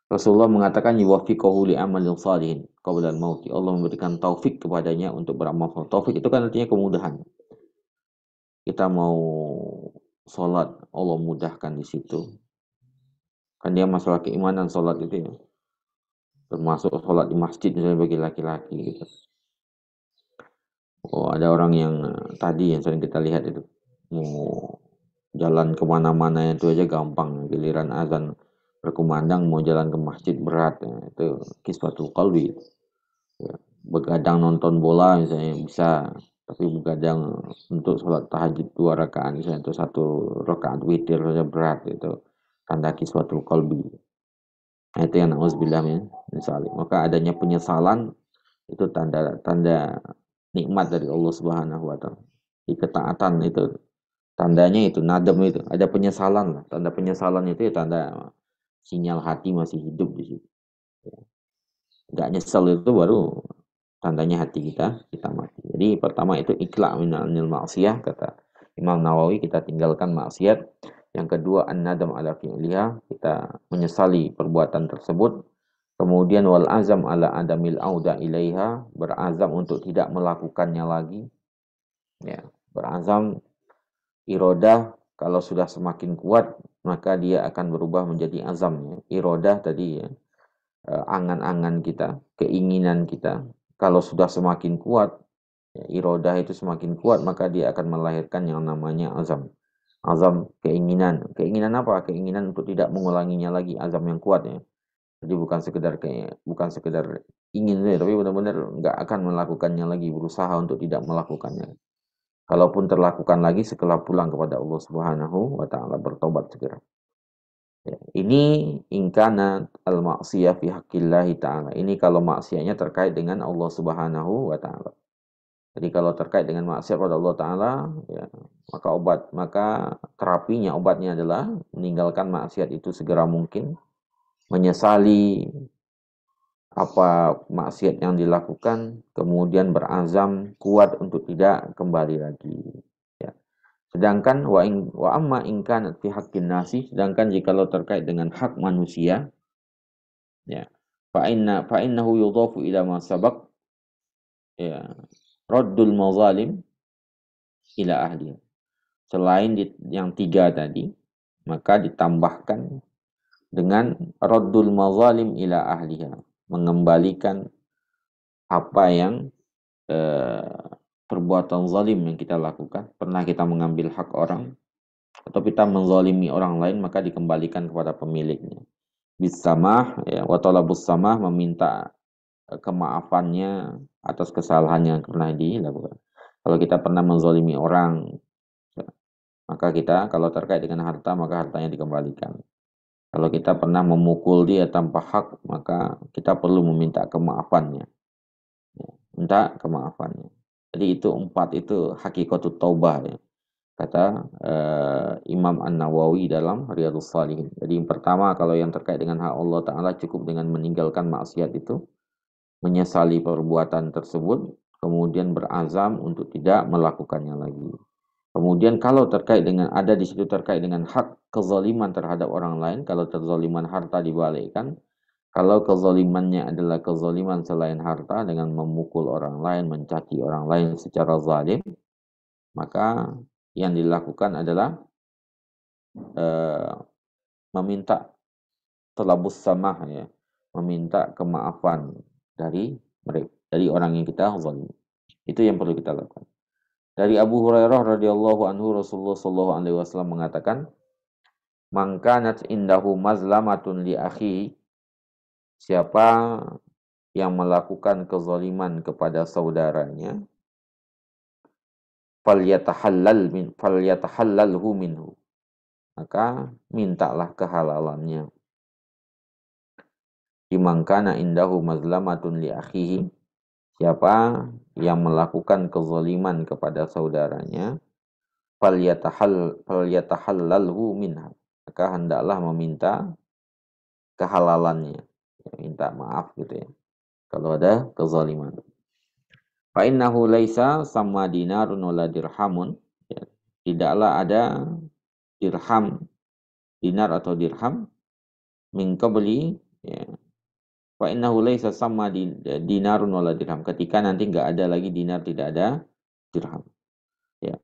Rasulullah mengatakan yuwaffiqahu li amalin shalihin qabla al-maut. Allah memberikan taufik kepadanya untuk beramal saleh. Taufik itu kan artinya kemudahan. Kita mau sholat, Allah mudahkan di situ. Kan dia masalah keimanan sholat itu ya. Termasuk sholat di masjid misalnya bagi laki-laki gitu. Oh, ada orang yang tadi yang sering kita lihat itu mau jalan kemana-mana itu aja gampang, giliran azan berkumandang mau jalan ke masjid berat ya. Itu kiswatul qalbi ya. Begadang nonton bola misalnya bisa, tapi begadang untuk sholat tahajud 2 rakaat misalnya itu 1 rakaat witir saja berat, itu tanda kiswatul qalbi. Nah, itu yang na'udzubillah min dzalik. Maka adanya penyesalan itu tanda nikmat dari Allah Subhanahu wa taala. Di ketaatan itu tandanya itu nadam itu, ada penyesalan lah. Tanda penyesalan itu ya tanda sinyal hati masih hidup di situ. Enggak nyesel itu baru tandanya hati kita mati. Jadi pertama itu ikhla' minal ma'siyah kata Imam Nawawi, kita tinggalkan maksiat. Yang kedua an-nadam ala fi'liha, kita menyesali perbuatan tersebut. Kemudian wal azam ala adamil auda ilaiha, berazam untuk tidak melakukannya lagi. Ya, berazam irodah kalau sudah semakin kuat maka dia akan berubah menjadi azam ya. Irodah tadi ya, angan-angan kita, keinginan kita. Kalau sudah semakin kuat, ya, irodah itu semakin kuat maka dia akan melahirkan yang namanya azam. Azam keinginan. Keinginan apa? Keinginan untuk tidak mengulanginya lagi, azam yang kuat ya. Jadi bukan sekedar ingin saja, tapi benar-benar nggak akan melakukannya lagi, berusaha untuk tidak melakukannya. Kalaupun terlakukan lagi setelah pulang kepada Allah Subhanahu wa taala, bertobat segera. Ya, ini ingkana al-ma'siyah fi haqqillahi ta'ala. Ini kalau maksiatnya terkait dengan Allah Subhanahu wa taala. Jadi kalau terkait dengan maksiat pada Allah taala, ya, maka terapinya, obatnya adalah meninggalkan maksiat itu segera mungkin, menyesali apa maksiat yang dilakukan, kemudian berazam kuat untuk tidak kembali lagi. Ya. Sedangkan wa amma in kanat fi haqqin nasi, sedangkan jikalau terkait dengan hak manusia, ya, fa innahu yudhafu ila ma sabaq, ya, raddul mazalim ila ahliha. Selain yang 3 tadi, maka ditambahkan dengan raddul mazalim ila ahliha, mengembalikan apa yang perbuatan zalim yang kita lakukan. Pernah kita mengambil hak orang atau kita menzalimi orang lain, maka dikembalikan kepada pemiliknya. Bisamah ya, wa talabus samah, meminta kemaafannya atas kesalahan yang pernah dilakukan. Kalau kita pernah menzalimi orang, maka kita kalau terkait dengan harta maka hartanya dikembalikan. Kalau kita pernah memukul dia tanpa hak, maka kita perlu meminta kemaafannya. Ya, minta kemaafannya. Jadi itu 4 itu hakikatut taubah ya. Kata Imam An-Nawawi dalam Riyadhus Shalihin. Jadi yang pertama kalau yang terkait dengan hak Allah Ta'ala cukup dengan meninggalkan maksiat itu. menyesali perbuatan tersebut, kemudian berazam untuk tidak melakukannya lagi. Kemudian kalau terkait dengan ada di situ terkait dengan hak kezaliman terhadap orang lain, kalau kezaliman harta dibalikkan, kalau kezalimannya adalah kezaliman selain harta dengan memukul orang lain, mencaci orang lain secara zalim, maka yang dilakukan adalah meminta telabus samah, ya, meminta kemaafan dari mereka, dari orang yang kita zalim. Itu yang perlu kita lakukan. Dari Abu Hurairah radhiyallahu anhu, Rasulullah sallallahu alaihi wasallam mengatakan, "Man kanat indahu mazlamatun li akhi," siapa yang melakukan kezaliman kepada saudaranya, falyatahallalhu minhu, maka mintalah kehalalannya. Imangkana indahu mazlamatun li akhihi, siapa yang melakukan kezaliman kepada saudaranya, falyatahallalhu minha, maka hendaklah meminta kehalalannya, ya, minta maaf gitu ya, kalau ada kezaliman. Fa innahu laisa sama dinarun wala dirhamun, ya, tidaklah ada dirham, dinar atau dirham, min qabli, ya. Fa innahu laisa sama dinarun wala dirham, ketika nanti enggak ada lagi dinar, tidak ada dirham, ya.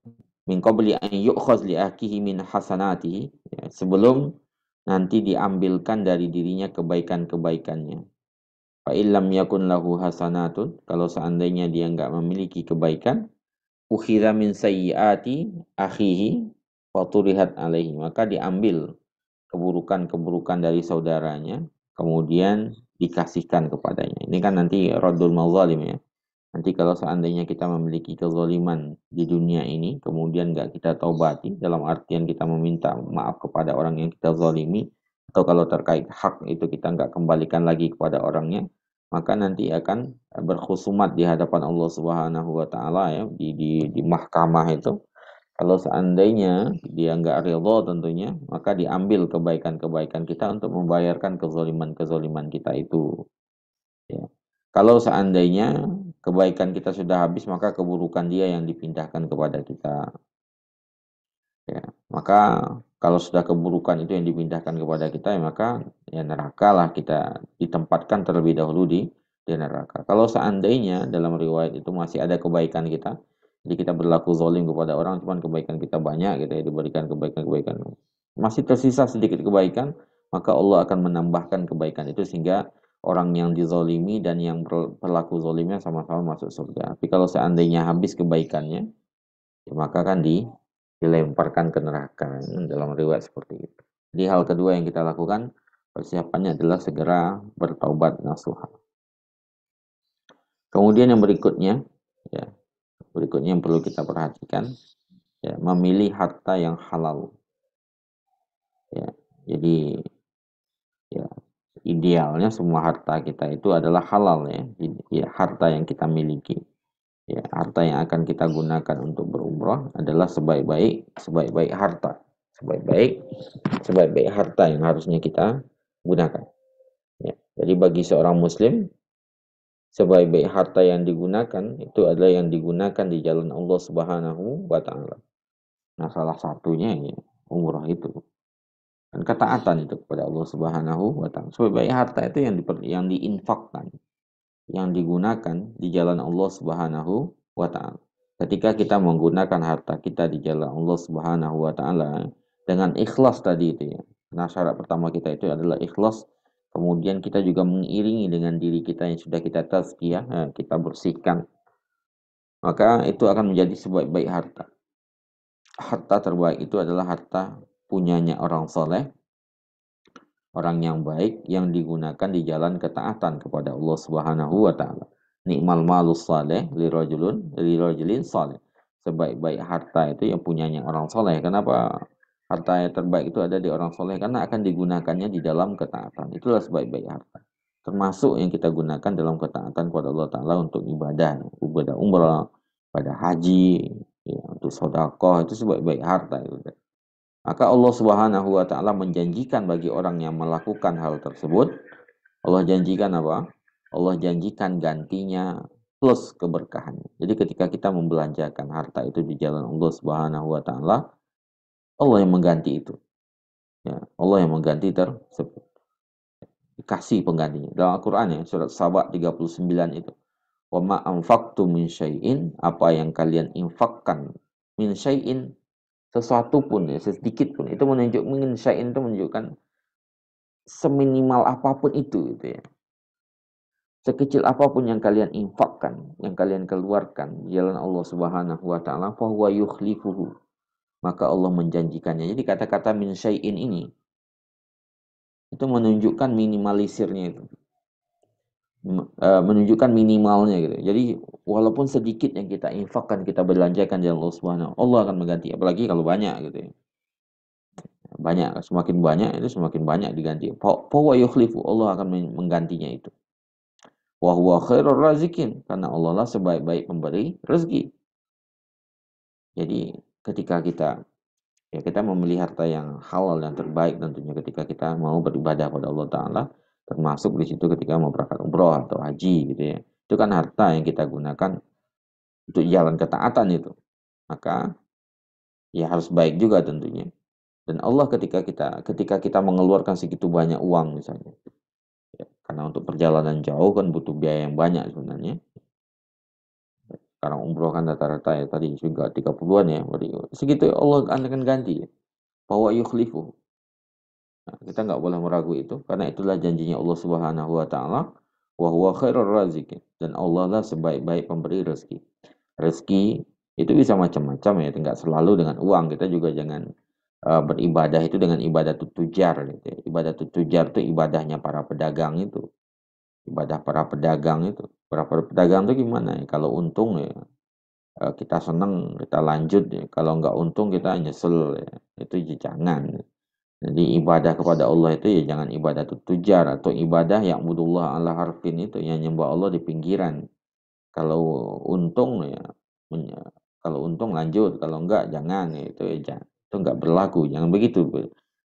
Min qabli an yu'khaz li akihi min hasanatihi, ya, sebelum nanti diambilkan dari dirinya kebaikan-kebaikannya. Fa illam yakun lahu hasanatun, kalau seandainya dia enggak memiliki kebaikan, ukhidha min sayyiati akhihi faturihat alaihi, maka diambil keburukan-keburukan dari saudaranya, kemudian dikasihkan kepadanya. Ini kan nanti raddul mazalim, ya. Nanti kalau seandainya kita memiliki kezaliman di dunia ini, kemudian nggak kita taubati, dalam artian kita meminta maaf kepada orang yang kita zalimi, atau kalau terkait hak itu kita nggak kembalikan lagi kepada orangnya, maka nanti akan berkhusumat di hadapan Allah Subhanahu wa Ta'ala, ya, di mahkamah itu. Kalau seandainya dia nggak ridho tentunya, maka diambil kebaikan-kebaikan kita untuk membayarkan kezaliman-kezaliman kita itu. Ya. Kalau seandainya kebaikan kita sudah habis, maka keburukan dia yang dipindahkan kepada kita. Ya. Maka kalau sudah keburukan itu yang dipindahkan kepada kita, ya maka ya neraka lah kita ditempatkan terlebih dahulu di neraka. Kalau seandainya dalam riwayat itu masih ada kebaikan kita, jadi kita berlaku zalim kepada orang, cuman kebaikan kita banyak, gitu ya, diberikan kebaikan-kebaikan, masih tersisa sedikit kebaikan, maka Allah akan menambahkan kebaikan itu sehingga orang yang dizolimi dan yang berlaku zolimnya sama-sama masuk surga. Tapi kalau seandainya habis kebaikannya, ya maka kan dilemparkan ke neraka, dalam riwayat seperti itu. Jadi hal kedua yang kita lakukan, persiapannya adalah segera bertaubat nasuha. Kemudian yang berikutnya, ya, yang perlu kita perhatikan, ya, memilih harta yang halal. Ya, jadi ya, idealnya semua harta kita itu adalah halal, ya. Ya, harta yang kita miliki, ya, harta yang akan kita gunakan untuk berumrah adalah sebaik-baik harta, sebaik-baik harta yang harusnya kita gunakan. Ya. Jadi bagi seorang muslim, sebaik-baik harta yang digunakan itu adalah yang digunakan di jalan Allah Subhanahu wa Ta'ala. Nah, salah satunya ya umrah itu. Dan ketaatan itu kepada Allah Subhanahu wa Ta'ala. Sebaik-baik harta itu yang diinfakkan, yang digunakan di jalan Allah Subhanahu wa Ta'ala. Ketika kita menggunakan harta kita di jalan Allah Subhanahu wa Ta'ala dengan ikhlas tadi itu, ya. Nah, syarat pertama kita itu adalah ikhlas. Kemudian kita juga mengiringi dengan diri kita yang sudah kita tazkiyah, kita bersihkan. Maka itu akan menjadi sebaik-baik harta. Harta terbaik itu adalah harta punyanya orang soleh, orang yang baik, yang digunakan di jalan ketaatan kepada Allah Subhanahu wa Ta'ala. Ni'mal malus saleh lirajulin saleh. Sebaik-baik harta itu yang punyanya orang soleh. Kenapa harta yang terbaik itu ada di orang soleh? Karena akan digunakannya di dalam ketaatan. Itulah sebaik-baik harta. Termasuk yang kita gunakan dalam ketaatan kepada Allah Ta'ala untuk ibadah umrah, pada haji, ya, untuk sedekah, itu sebaik-baik harta itu. Maka Allah Subhanahu wa Ta'ala menjanjikan bagi orang yang melakukan hal tersebut, Allah janjikan apa? Allah janjikan gantinya plus keberkahannya. Jadi ketika kita membelanjakan harta itu di jalan Allah Subhanahu wa taala, Allah yang mengganti itu. Ya, Allah yang mengganti tersebut. Dikasih penggantinya. Dalam Al-Qur'an ya, surat Saba 39 itu. Wa ma anfaqtum min syai'in, apa yang kalian infakkan min syai'in, sesuatu pun ya, sedikit pun, itu menunjukkan min syai'in itu menunjukkan seminimal apapun itu gitu ya. Sekecil apapun yang kalian infakkan, yang kalian keluarkan di jalan Allah Subhanahu wa taala, fa huwa yukhlifuhu, maka Allah menjanjikannya. Jadi kata-kata min syai'in ini itu menunjukkan minimalisirnya itu. Menunjukkan minimalnya gitu. Jadi walaupun sedikit yang kita infakkan, kita belanjakan di Allah Subhanahu, Allah akan mengganti. Apalagi kalau banyak gitu ya. Banyak, semakin banyak itu semakin banyak diganti. Fa huwa yukhlifu, Allah akan menggantinya itu. Wa huwa khairur razikin, karena Allah lah sebaik-baik pemberi rezeki. Jadi ketika kita memilih harta yang halal yang terbaik tentunya ketika kita mau beribadah pada Allah Ta'ala, termasuk di situ ketika mau berangkat umroh atau haji gitu ya. Itu kan harta yang kita gunakan untuk jalan ketaatan itu. Maka ya harus baik juga tentunya. Dan Allah ketika kita mengeluarkan segitu banyak uang misalnya, ya, karena untuk perjalanan jauh kan butuh biaya yang banyak sebenarnya. Sekarang umroh kan rata-rata ya tadi juga 30-an ya. Segitu Allah akan ganti. Bahwa yukhlifu. Nah, kita nggak boleh meragu itu karena itulah janjinya Allah Subhanahu wa taala, wa huwa khairur raziqin, dan Allah lah sebaik-baik pemberi rezeki. Rezeki itu bisa macam-macam ya, tidak selalu dengan uang. Kita juga jangan beribadah itu dengan ibadah tujar gitu ya. Ibadah tujar itu ibadahnya para pedagang itu. Ibadah para pedagang itu. Para pedagang itu gimana ya? Kalau untung ya kita senang, kita lanjut ya. Kalau nggak untung kita nyesel ya. Itu jangan. Jadi ibadah kepada Allah itu ya jangan ibadah tujar atau ibadah yang mudullah ala harfin itu yang nyembah Allah di pinggiran. Kalau untung ya, kalau untung lanjut, kalau enggak jangan ya, itu enggak berlaku, jangan begitu.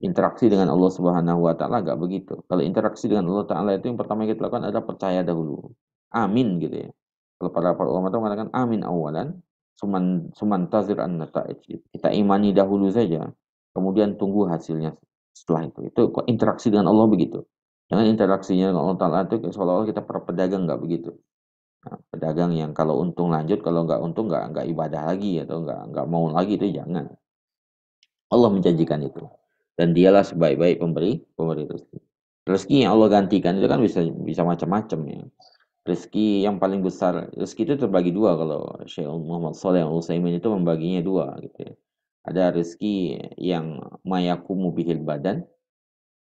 Interaksi dengan Allah Subhanahu wa taala enggak begitu. Kalau interaksi dengan Allah taala itu yang pertama kita lakukan adalah percaya dahulu. Amin gitu ya. Kalau para ulama itu mengatakan amin awalan, suman tazir an nata'ij. Kita imani dahulu saja, kemudian tunggu hasilnya setelah itu. Itu interaksi dengan Allah begitu. Jangan interaksinya dengan Allah taala itu seolah-olah kita para pedagang enggak begitu. Nah, pedagang yang kalau untung lanjut, kalau nggak untung nggak ibadah lagi atau nggak mau lagi, itu jangan. Allah menjanjikan itu, dan dialah sebaik-baik pemberi rezeki. Rezeki yang Allah gantikan itu kan bisa macam-macam ya. Rezeki yang paling besar, rezeki itu terbagi dua. Kalau Syekh Muhammad Shalih Al Utsaimin itu membaginya dua gitu ya. Ada rezeki yang mayakumu bihil badan,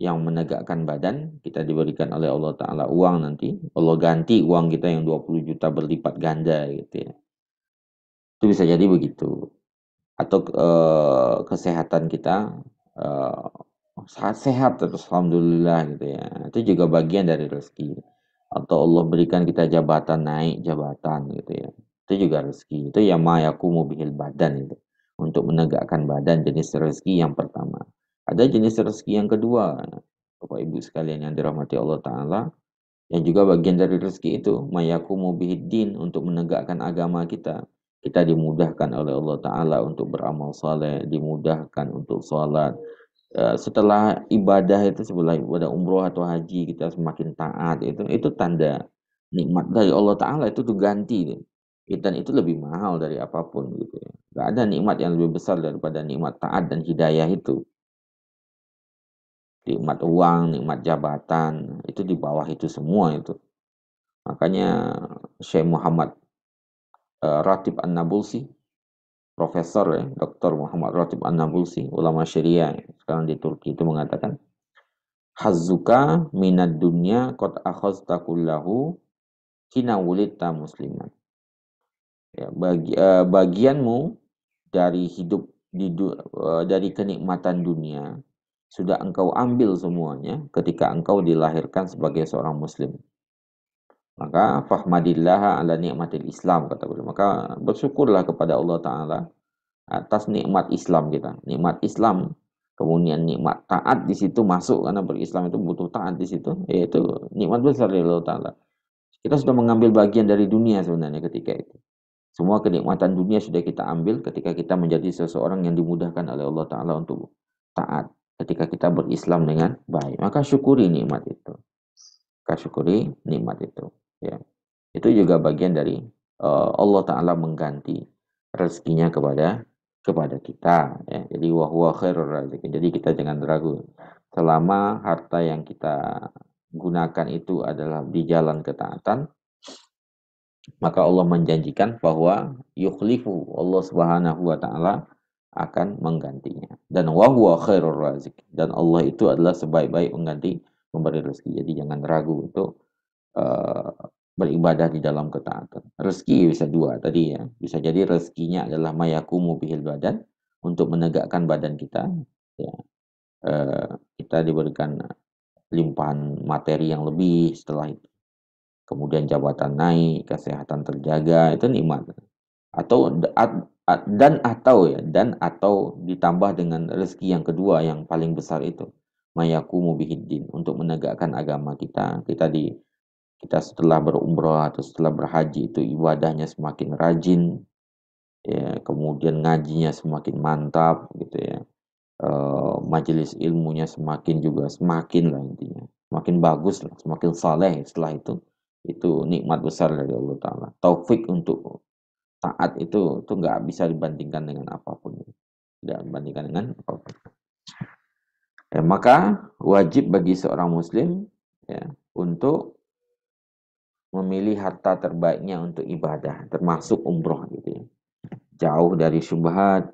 yang menegakkan badan, kita diberikan oleh Allah Ta'ala uang nanti, Allah ganti uang kita yang 20 juta berlipat ganda gitu ya. Itu bisa jadi begitu. Atau kesehatan kita sehat terus alhamdulillah gitu ya. Itu juga bagian dari rezeki. Atau Allah berikan kita jabatan, naik jabatan gitu ya. Itu juga rezeki. Itu yang mayakumu bihil badan itu. Untuk menegakkan badan, jenis rezeki yang pertama. Ada jenis rezeki yang kedua, Bapak Ibu sekalian yang dirahmati Allah Ta'ala, yang juga bagian dari rezeki itu, mayakumu bihiddin, untuk menegakkan agama kita. Kita dimudahkan oleh Allah Ta'ala untuk beramal saleh, dimudahkan untuk sholat. Setelah ibadah itu, setelah ibadah umroh atau haji, kita semakin taat. Itu tanda nikmat dari Allah Ta'ala, itu tuh ganti. Dan itu lebih mahal dari apapun gitu ya. Gak ada nikmat yang lebih besar daripada nikmat taat dan hidayah itu. Nikmat uang, nikmat jabatan, itu di bawah itu semua itu. Makanya Syekh Muhammad Ratib An-Nabulsi, Profesor ya, Dr. Muhammad Ratib An-Nabulsi, ulama Syariah sekarang di Turki, itu mengatakan, hazzuka minad dunya qad akhazta kullahu hina wulidta musliman. Ya, bagianmu dari hidup dari kenikmatan dunia sudah engkau ambil semuanya ketika engkau dilahirkan sebagai seorang muslim. Maka fahmadillah ala nikmatil Islam, kata beliau. Maka bersyukurlah kepada Allah Ta'ala atas nikmat Islam kita. Nikmat Islam, kemudian nikmat taat di situ masuk, karena berislam itu butuh taat di situ. Yaitu nikmat besar dari Allah Ta'ala. Kita sudah mengambil bagian dari dunia sebenarnya ketika itu. Semua kenikmatan dunia sudah kita ambil ketika kita menjadi seseorang yang dimudahkan oleh Allah Ta'ala untuk taat. Ketika kita berislam dengan baik. Maka syukuri nikmat itu. Ya. Itu juga bagian dari Allah Ta'ala mengganti rezekinya kepada kita. Ya. Jadi wahwa khairur razikin. Jadi kita jangan ragu. Selama harta yang kita gunakan itu adalah di jalan ketaatan, maka Allah menjanjikan bahwa yukhlifu, Allah Subhanahu wa taala akan menggantinya. Dan wa huwa khairur razik, dan Allah itu adalah sebaik-baik pengganti memberi rezeki. Jadi jangan ragu untuk beribadah di dalam ketaatan. Rezeki bisa dua tadi ya. Bisa jadi rezekinya adalah mayakumu bihil badan, untuk menegakkan badan kita ya. Kita diberikan limpahan materi yang lebih setelah itu. Kemudian jabatan naik, kesehatan terjaga, itu nikmat. Atau atau ditambah dengan rezeki yang kedua yang paling besar itu, mayakumu bihiddin, untuk menegakkan agama kita. Kita setelah berumrah atau setelah berhaji itu ibadahnya semakin rajin, ya, kemudian ngajinya semakin mantap gitu ya. Majelis ilmunya semakin lah intinya, semakin bagus lah, semakin saleh setelah itu nikmat besar dari Allah Ta'ala. Taufik untuk taat itu nggak bisa dibandingkan dengan apapun, tidak dibandingkan dengan apapun. Ya, maka wajib bagi seorang muslim ya untuk memilih harta terbaiknya untuk ibadah, termasuk umroh gitu ya. Jauh dari syubhat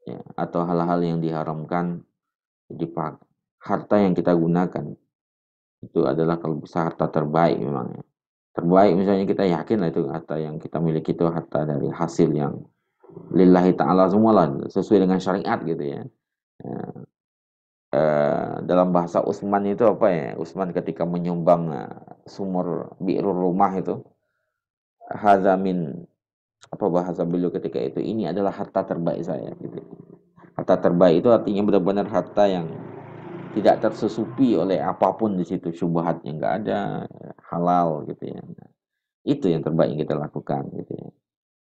ya, atau hal-hal yang diharamkan. Jadi harta yang kita gunakan itu adalah kalau bisa harta terbaik memang ya. Terbaik misalnya kita yakin lah itu harta yang kita miliki itu harta dari hasil yang lillahi ta'ala semua lah, sesuai dengan syariat gitu ya. Dalam bahasa Utsman itu apa ya, Utsman ketika menyumbang sumur bi'rul rumah itu, hazamin, apa bahasa beliau ketika itu, ini adalah harta terbaik saya gitu. Harta terbaik itu artinya benar-benar harta yang tidak tersusupi oleh apapun di situ, syubhatnya nggak ada, halal gitu ya. Itu yang terbaik yang kita lakukan gitu ya.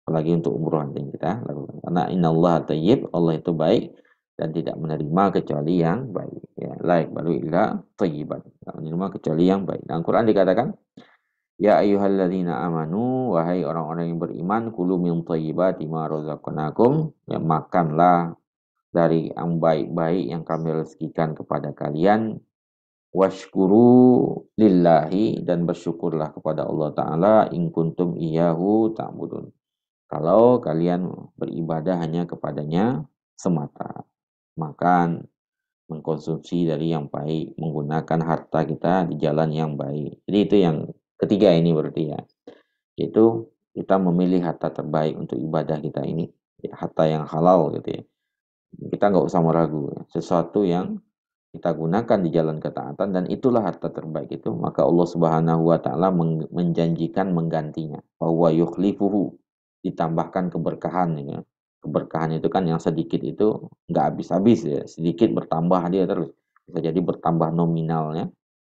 Apalagi untuk umroh yang kita lakukan. Karena innallaha thayyib, Allah itu baik dan tidak menerima kecuali yang baik. Ya, laik baru illa thayyiban. Tidak menerima kecuali yang baik. Dalam Quran dikatakan, ya ayyuhalladzina amanu, wahai orang-orang yang beriman, kulu min thayyibati ma razaqnakum, ya makanlah dari yang baik-baik yang kami rezekikan kepada kalian, washkuru lillahi, dan bersyukurlah kepada Allah Ta'ala, in kuntum iyyahu ta'budun, kalau kalian beribadah hanya kepadanya semata. Makan, mengkonsumsi dari yang baik, menggunakan harta kita di jalan yang baik. Jadi itu yang ketiga ini berarti ya, yaitu kita memilih harta terbaik untuk ibadah kita ini, harta yang halal gitu ya. Kita nggak usah meragu, sesuatu yang kita gunakan di jalan ketaatan dan itulah harta terbaik itu, maka Allah Subhanahu wa taala menjanjikan menggantinya, bahwa yukhlifuhu, ditambahkan keberkahan ya. Keberkahan itu kan yang sedikit itu nggak habis-habis ya, sedikit bertambah dia terus. Bisa jadi bertambah nominalnya,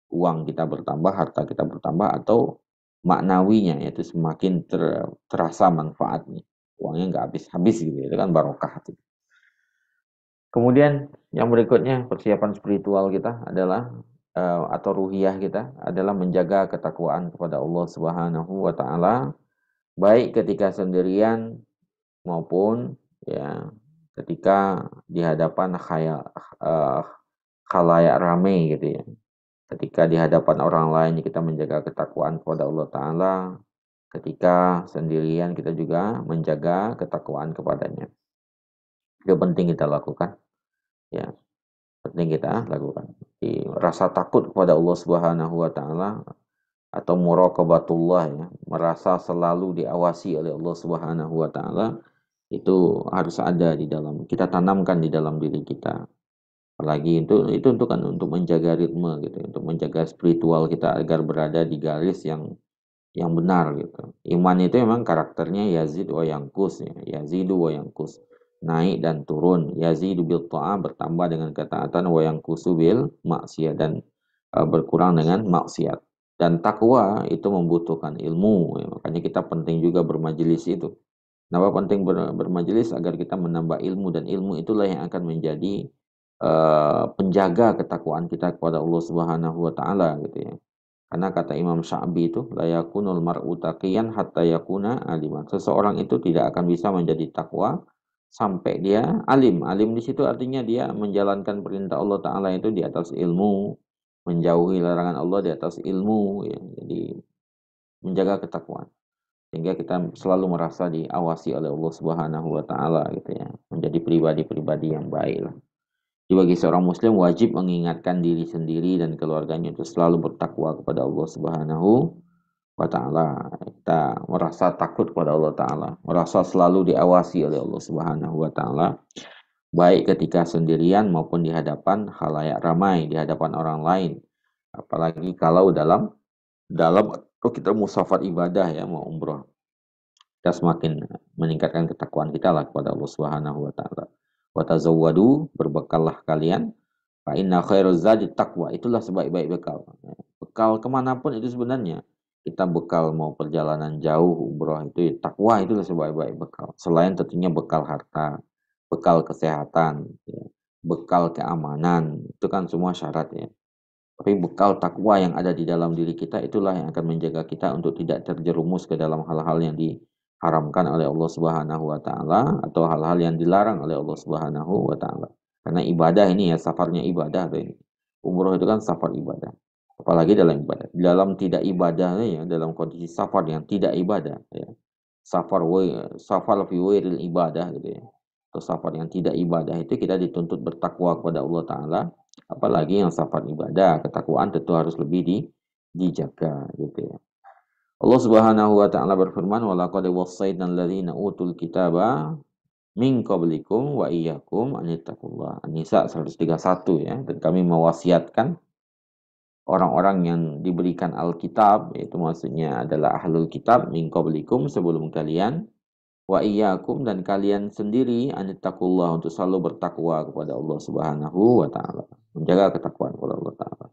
uang kita bertambah, harta kita bertambah, atau maknawinya, yaitu semakin terasa manfaatnya. Uangnya nggak habis-habis gitu, itu kan barokah. Kemudian yang berikutnya, persiapan spiritual kita adalah atau ruhiyah kita adalah menjaga ketakwaan kepada Allah Subhanahu wa taala, baik ketika sendirian maupun ya ketika di hadapan khalayak ramai gitu ya. Ketika di hadapan orang lain kita menjaga ketakwaan kepada Allah Ta'ala, ketika sendirian kita juga menjaga ketakwaan kepadanya. Itu penting kita lakukan ya, penting kita lakukan. Rasa takut kepada Allah Subhanahu wa taala atau muraqabatullah ya, merasa selalu diawasi oleh Allah Subhanahu wa taala, itu harus ada di dalam, kita tanamkan di dalam diri kita. Apalagi itu untuk menjaga ritme gitu, untuk menjaga spiritual kita agar berada di garis yang benar gitu. Iman itu memang karakternya yazid wa yanqus ya, yazidu wa yanqus, naik dan turun. Yazidu bil ta'ah, bertambah dengan ketaatan, wa yanqusu bil maksiat, dan berkurang dengan maksiat. Dan takwa itu membutuhkan ilmu, ya. Makanya kita penting juga bermajelis itu. Kenapa penting bermajelis? Agar kita menambah ilmu, dan ilmu itulah yang akan menjadi penjaga ketakwaan kita kepada Allah Subhanahu wa taala gitu ya. Karena kata Imam Sya'bi itu, la yakunul mar'u taqiyan hatta yakuna aliman. Seseorang itu tidak akan bisa menjadi takwa sampai dia alim. Alim di situ artinya dia menjalankan perintah Allah taala itu di atas ilmu, menjauhi larangan Allah di atas ilmu ya. Jadi menjaga ketakwaan, sehingga kita selalu merasa diawasi oleh Allah Subhanahu wa taala gitu ya. Menjadi pribadi-pribadi yang baik lah. Jadi bagi seorang muslim wajib mengingatkan diri sendiri dan keluarganya untuk selalu bertakwa kepada Allah Subhanahu wa taala. Kita merasa takut kepada Allah taala, merasa selalu diawasi oleh Allah Subhanahu wa taala, baik ketika sendirian maupun di hadapan khalayak ramai, di hadapan orang lain. Apalagi kalau dalam kita musafat ibadah ya, mau umroh. Kita semakin meningkatkan ketakwaan kita lah kepada Allah Subhanahu wa taala. Wa tazawwadu, berbekallah kalian. Fa inna khairuz zadi taqwa, itulah sebaik-baik bekal. Bekal kemanapun itu sebenarnya. Kita bekal mau perjalanan jauh umroh itu takwa, itulah sebaik-baik bekal. Selain tentunya bekal harta, bekal kesehatan, ya, bekal keamanan, itu kan semua syarat ya. Tapi bekal takwa yang ada di dalam diri kita itulah yang akan menjaga kita untuk tidak terjerumus ke dalam hal-hal yang diharamkan oleh Allah Subhanahu wa taala atau hal-hal yang dilarang oleh Allah Subhanahu wa taala. Karena ibadah ini ya, safarnya ibadah tuh ini. Umroh itu kan safar ibadah. Apalagi dalam ibadah. Dalam tidak ibadahnya ya, dalam kondisi safar yang tidak ibadah ya. Safar fi wairil ibadah gitu ya. Atau safar yang tidak ibadah itu kita dituntut bertakwa kepada Allah taala. Apalagi yang safar ibadah, ketakwaan tentu harus lebih dijaga gitu ya. Allah Subhanahu wa taala berfirman, "Wa laqad wassayna alladziina utul kitaba min qablikum wa iyyakum an ittaqullah." An-Nisa 131 ya. Dan kami mewasiatkan orang-orang yang diberikan Alkitab, yaitu maksudnya adalah ahlul kitab, min qablikum, sebelum kalian, wa iyyakum, dan kalian sendiri, an ittaqullah, untuk selalu bertakwa kepada Allah Subhanahu wa taala, menjaga ketakwaan kepada Allah taala.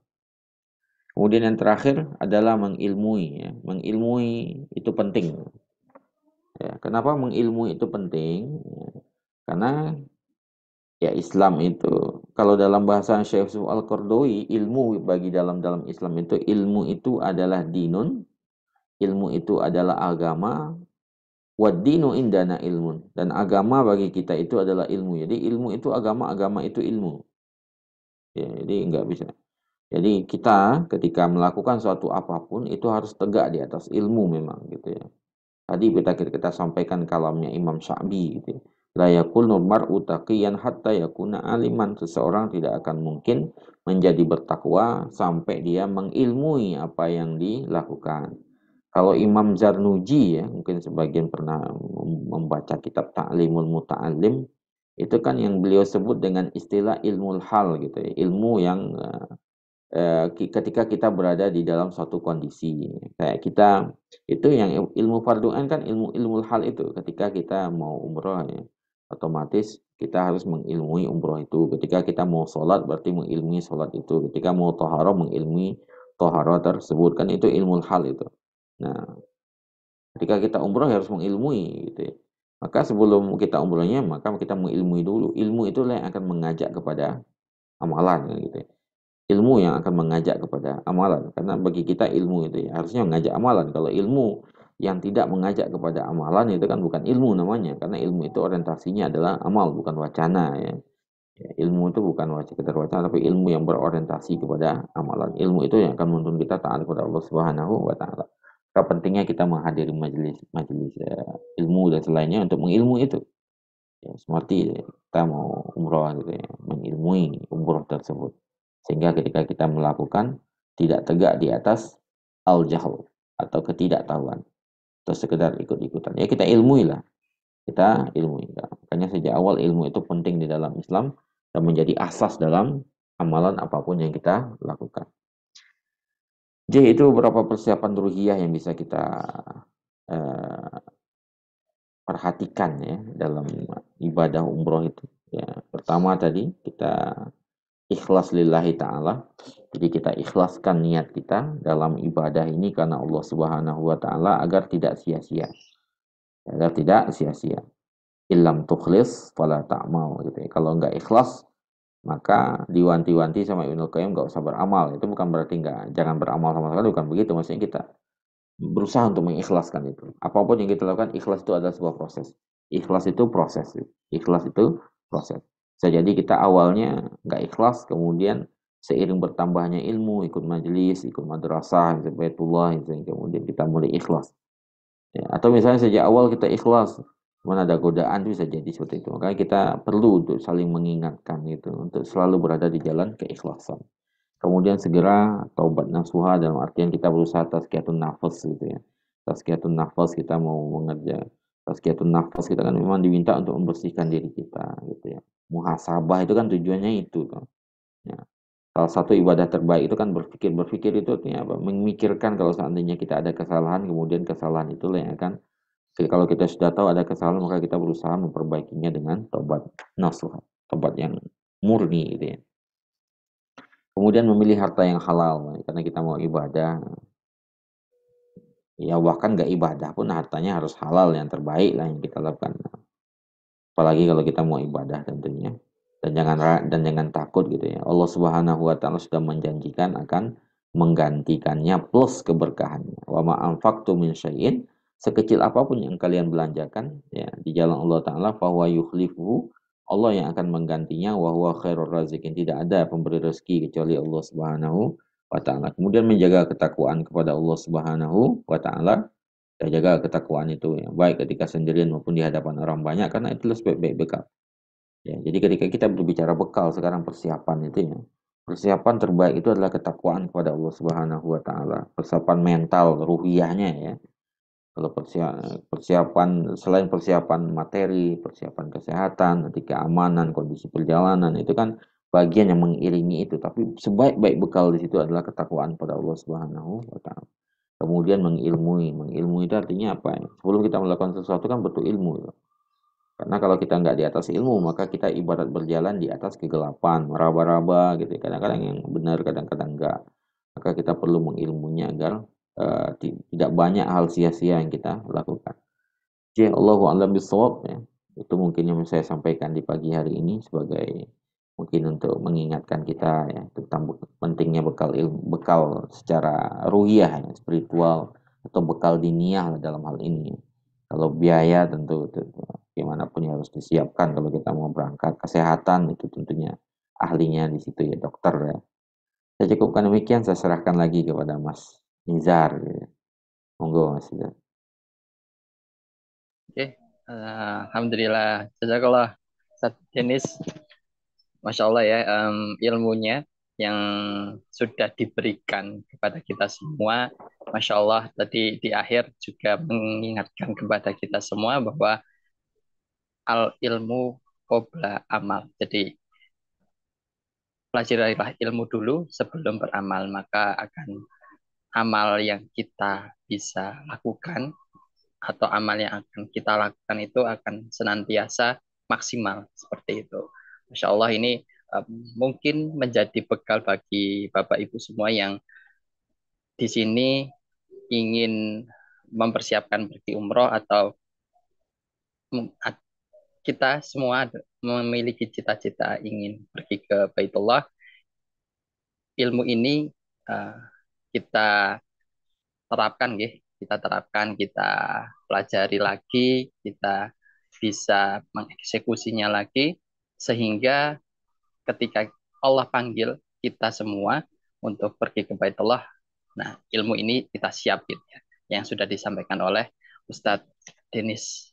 Kemudian yang terakhir adalah mengilmui ya. Mengilmui itu penting. Ya, kenapa mengilmui itu penting? Ya, karena ya Islam itu, kalau dalam bahasa Syekh Yusuf Al-Qardawi, ilmu bagi dalam Islam itu, ilmu itu adalah dinun, ilmu itu adalah agama, wad-dinu indana ilmun, dan agama bagi kita itu adalah ilmu. Jadi ilmu itu agama, agama itu ilmu. Ya, jadi enggak bisa. Jadi kita ketika melakukan suatu apapun itu harus tegak di atas ilmu memang gitu ya. Tadi kita sampaikan kalamnya Imam Sya'bi gitu ya. La yakunu mar'u taqiyan hatta yakuna aliman. Seseorang tidak akan mungkin menjadi bertakwa sampai dia mengilmui apa yang dilakukan. Kalau Imam Zarnuji ya, mungkin sebagian pernah membaca kitab Ta'limul Muta'allim, itu kan yang beliau sebut dengan istilah ilmul hal gitu ya. Ilmu yang ketika kita berada di dalam suatu kondisi kayak kita itu, yang ilmu fardhu ain kan ilmu hal itu. Ketika kita mau umroh ya, otomatis kita harus mengilmui umroh itu. Ketika kita mau sholat berarti mengilmui sholat itu. Ketika mau toharoh mengilmui toharoh tersebut, kan itu ilmu hal itu. Nah, ketika kita umroh harus mengilmui gitu ya. Maka sebelum kita umrohnya, maka kita mengilmui dulu. Ilmu itulah yang akan mengajak kepada amalan gitu ya. Ilmu yang akan mengajak kepada amalan, karena bagi kita ilmu itu ya harusnya mengajak amalan. Kalau ilmu yang tidak mengajak kepada amalan itu kan bukan ilmu namanya, karena ilmu itu orientasinya adalah amal, bukan wacana ya. Ilmu itu bukan sekedar wacana, tapi ilmu yang berorientasi kepada amalan. Ilmu itu yang akan menuntun kita taat kepada Allah Subhanahu wa taala. Maka pentingnya kita menghadiri majelis ilmu dan selainnya untuk mengilmu itu. Ya, seperti kita mau umroh gitu ya, mengilmui umroh tersebut. Sehingga ketika kita melakukan tidak tegak di atas al-jahl atau ketidaktahuan atau sekedar ikut-ikutan. Ya kita ilmui lah. Kita ilmui. Makanya sejak awal ilmu itu penting di dalam Islam dan menjadi asas dalam amalan apapun yang kita lakukan. Jadi itu beberapa persiapan ruhiyah yang bisa kita perhatikan ya dalam ibadah umroh itu. Ya, pertama tadi kita ikhlas lillahi ta'ala, Jadi kita ikhlaskan niat kita dalam ibadah ini karena Allah Subhanahu wa taala agar tidak sia-sia. Agar tidak sia-sia. Illam tukhlis fala ta'mal gitu ya. Kalau enggak ikhlas maka diwanti-wanti sama Ibnu Qayyim enggak usah beramal. Itu bukan berarti enggak jangan beramal sama sekali, bukan begitu. Maksudnya kita berusaha untuk mengikhlaskan itu. Apapun yang kita lakukan, ikhlas itu adalah sebuah proses. Ikhlas itu proses. Ikhlas itu proses. Bisa jadi kita awalnya nggak ikhlas, kemudian seiring bertambahnya ilmu, ikut majelis, ikut madrasah, ikut baitullah, kemudian kita mulai ikhlas. Ya, atau misalnya sejak awal kita ikhlas, mana ada godaan bisa jadi seperti itu. Makanya kita perlu untuk saling mengingatkan gitu, untuk selalu berada di jalan keikhlasan. Kemudian segera taubat nasuha dalam artian kita berusaha tazkiyatun nafas gitu ya. Tazkiyatun nafas kita mau mengerja. Tazkiyatun nafas kita kan memang diminta untuk membersihkan diri kita gitu ya. Muhasabah itu kan tujuannya itu kan. Ya. Salah satu ibadah terbaik itu kan berpikir. Berpikir itu artinya apa? Memikirkan kalau seandainya kita ada kesalahan, kemudian kesalahan itulah yang akan kalau kita sudah tahu ada kesalahan maka kita berusaha memperbaikinya dengan taubat nasuha, taubat yang murni gitu ya. Kemudian memilih harta yang halal karena kita mau ibadah. Ya bahkan gak ibadah pun hartanya harus halal, yang terbaik lah yang kita lakukan. Apalagi kalau kita mau ibadah tentunya. Dan jangan takut gitu ya. Allah Subhanahu wa taala sudah menjanjikan akan menggantikannya plus keberkahannya. Wa ma anfaqtu min syai'in, sekecil apapun yang kalian belanjakan ya di jalan Allah taala fa huwa yukhlifuhu, Allah yang akan menggantinya, wa huwa khairur razikin, tidak ada pemberi rezeki kecuali Allah Subhanahu wa taala. Kemudian menjaga ketakwaan kepada Allah Subhanahu wa taala. Kita jaga ketakwaan itu ya, baik ketika sendirian maupun di hadapan orang banyak, karena itulah sebaik-baik bekal. Ya, jadi ketika kita berbicara bekal sekarang persiapan itu ya. Persiapan terbaik itu adalah ketakwaan kepada Allah Subhanahu wa taala. Persiapan mental, ruhiyahnya ya. Kalau persiapan selain persiapan materi, persiapan kesehatan, nanti keamanan, kondisi perjalanan itu kan bagian yang mengiringi itu. Tapi sebaik-baik bekal di situ adalah ketakwaan pada Allah Subhanahu wa taala. Kemudian mengilmui. Mengilmui itu artinya apa ya? Sebelum kita melakukan sesuatu kan butuh ilmu ya. Karena kalau kita nggak di atas ilmu, maka kita ibarat berjalan di atas kegelapan, meraba-raba gitu. Kadang-kadang yang benar, kadang-kadang enggak. Maka kita perlu mengilmunya agar tidak banyak hal sia-sia yang kita lakukan. Jadi Allahu a'lam bishawab ya. Itu mungkin yang saya sampaikan di pagi hari ini sebagai mungkin untuk mengingatkan kita ya tentang pentingnya bekal ilmu, bekal secara ruhiyah ya, spiritual atau bekal diniyah dalam hal ini. Kalau biaya tentu gimana pun harus disiapkan kalau kita mau berangkat. Kesehatan itu tentunya ahlinya di situ ya dokter ya. Saya cukupkan demikian, saya serahkan lagi kepada Mas Nizar. Ya. Monggo Mas Nizar. Oke, alhamdulillah. Jazakallah Ustaz Denis. Masya Allah ya, ilmunya yang sudah diberikan kepada kita semua. Masya Allah, tadi di akhir juga mengingatkan kepada kita semua bahwa al ilmu qobla amal. Jadi pelajarilah ilmu dulu sebelum beramal, maka akan amal yang kita bisa lakukan atau amal yang akan kita lakukan itu akan senantiasa maksimal seperti itu. Masya Allah ini mungkin menjadi bekal bagi Bapak Ibu semua yang di sini ingin mempersiapkan pergi umroh atau kita semua memiliki cita-cita ingin pergi ke Baitullah. Ilmu ini uh, kita terapkan, kita terapkan, kita pelajari lagi, kita bisa mengeksekusinya lagi, sehingga ketika Allah panggil kita semua untuk pergi ke Baitullah, nah ilmu ini kita siap gitu ya, yang sudah disampaikan oleh Ustadz Denis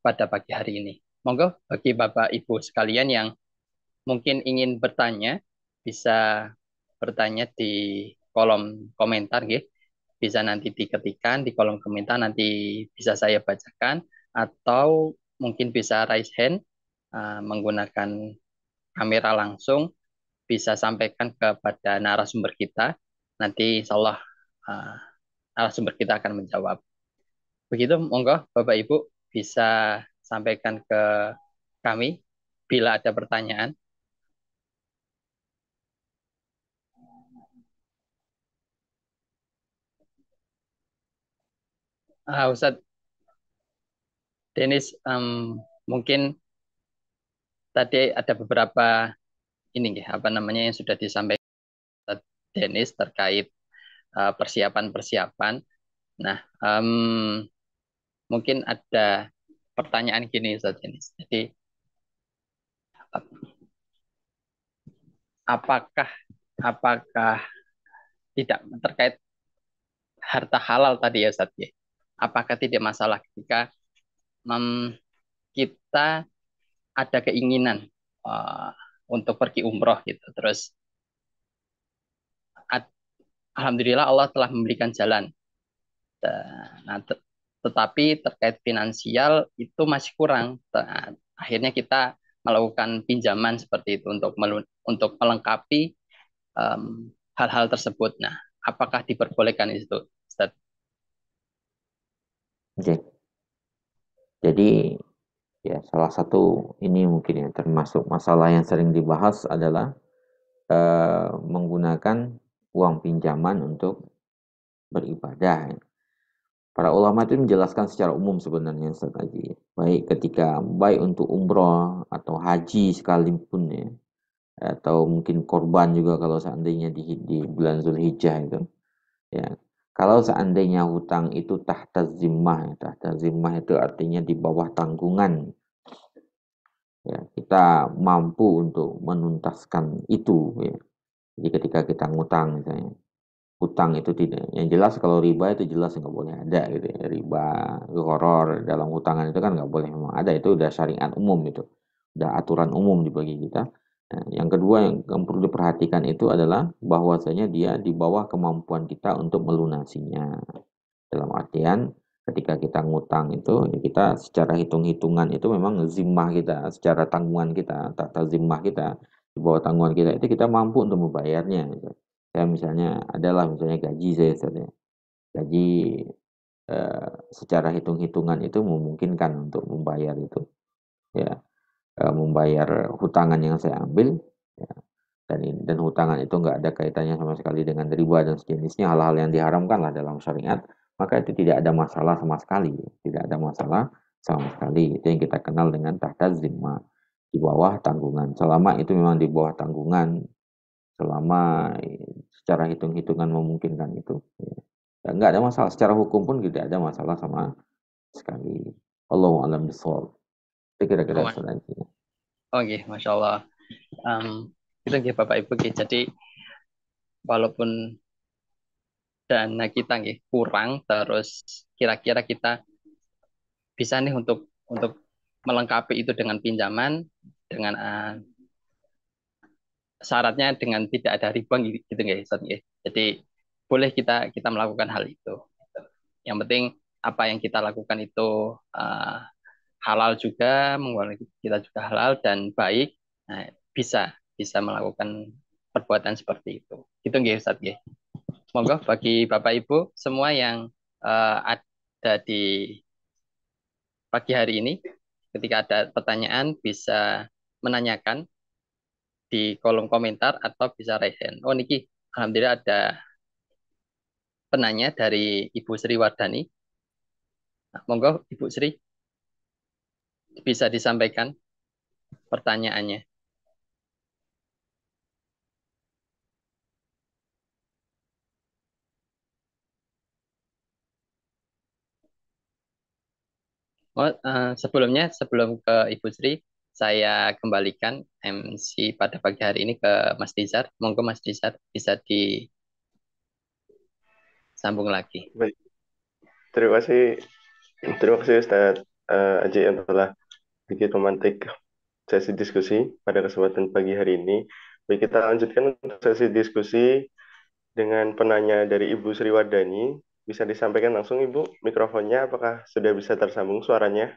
pada pagi hari ini. Monggo bagi Bapak Ibu sekalian yang mungkin ingin bertanya, bisa bertanya di kolom komentar, bisa nanti diketikkan di kolom komentar, nanti bisa saya bacakan, atau mungkin bisa raise hand menggunakan kamera langsung, bisa sampaikan kepada narasumber kita, nanti insya Allah narasumber kita akan menjawab. Begitu, monggo Bapak Ibu bisa sampaikan ke kami bila ada pertanyaan. Ustadz Denis, mungkin tadi ada beberapa ini ya, apa namanya yang sudah disampaikan Ustadz Denis terkait persiapan-persiapan. Nah, mungkin ada pertanyaan gini Ustadz Denis. Jadi, apakah apakah tidak terkait harta halal tadi ya Ustadz ya? Apakah tidak masalah ketika kita ada keinginan uh, untuk pergi umroh gitu. Terus alhamdulillah Allah telah memberikan jalan. Nah, tetapi terkait finansial itu masih kurang. Akhirnya kita melakukan pinjaman seperti itu untuk melengkapi hal-hal tersebut. Nah, apakah diperbolehkan itu, Ustaz? Oke. Jadi ya salah satu ini mungkin ya termasuk masalah yang sering dibahas adalah menggunakan uang pinjaman untuk beribadah. Para ulama itu menjelaskan secara umum sebenarnya Ustaz Haji. Baik untuk umroh atau haji sekalipun ya. Atau mungkin korban juga kalau seandainya di bulan Zulhijjah itu. Ya. Kalau seandainya hutang itu tahta zimmah, tahta zimmah itu artinya di bawah tanggungan. Ya, kita mampu untuk menuntaskan itu ya. Jadi ketika kita ngutang misalnya, hutang itu tidak, yang jelas kalau riba itu jelas nggak boleh ada gitu ya. Riba, gharar dalam hutangan itu kan nggak boleh memang ada, itu udah syariat umum itu, udah aturan umum di bagi kita. Nah, yang kedua yang perlu diperhatikan itu adalah bahwasanya dia di bawah kemampuan kita untuk melunasinya. Dalam artian ketika kita ngutang itu ya kita secara hitung-hitungan itu memang zimmah kita, secara tanggungan kita, tata zimmah kita di bawah tanggungan kita itu kita mampu untuk membayarnya gitu. Saya misalnya adalah misalnya gaji saya, gaji secara hitung-hitungan itu memungkinkan untuk membayar itu ya, membayar hutangan yang saya ambil ya. Dan hutangan itu nggak ada kaitannya sama sekali dengan riba dan sejenisnya, hal-hal yang diharamkan lah dalam syariat, maka itu tidak ada masalah sama sekali, tidak ada masalah sama sekali. Itu yang kita kenal dengan tahta zimmah, di bawah tanggungan. Selama itu memang di bawah tanggungan, selama secara hitung-hitungan memungkinkan itu ya, nggak ada masalah, secara hukum pun tidak ada masalah sama sekali. Allahu a'lam bishawab. Itu kira-kira selanjutnya. Oke, Masya Allah. Itu nggih Bapak Ibu nggih. Jadi walaupun dana kita nggih kurang, terus kira-kira kita bisa nih untuk melengkapi itu dengan pinjaman, dengan syaratnya dengan tidak ada riba gitu nggih Ustaz nggih. Jadi boleh kita kita melakukan hal itu. Yang penting apa yang kita lakukan itu halal juga, mengeluarkan kita juga halal dan baik. Nah, bisa melakukan perbuatan seperti itu. Gitu nggih Ustaz nggih. Monggo bagi Bapak Ibu semua yang ada di pagi hari ini, ketika ada pertanyaan bisa menanyakan di kolom komentar atau bisa raise hand. Oh niki, alhamdulillah ada penanya dari Ibu Sri Wardani. Nah, monggo Ibu Sri bisa disampaikan pertanyaannya. Oh, sebelumnya sebelum ke Ibu Sri, saya kembalikan MC pada pagi hari ini ke Mas Dizar. Monggo Mas Dizar bisa disambung lagi. Baik, terima kasih Ustaz Aji yang telah sedikit memantik sesi diskusi pada kesempatan pagi hari ini. Baik, kita lanjutkan untuk sesi diskusi dengan penanya dari Ibu Sri Wardani. Bisa disampaikan langsung Ibu, mikrofonnya apakah sudah bisa tersambung suaranya?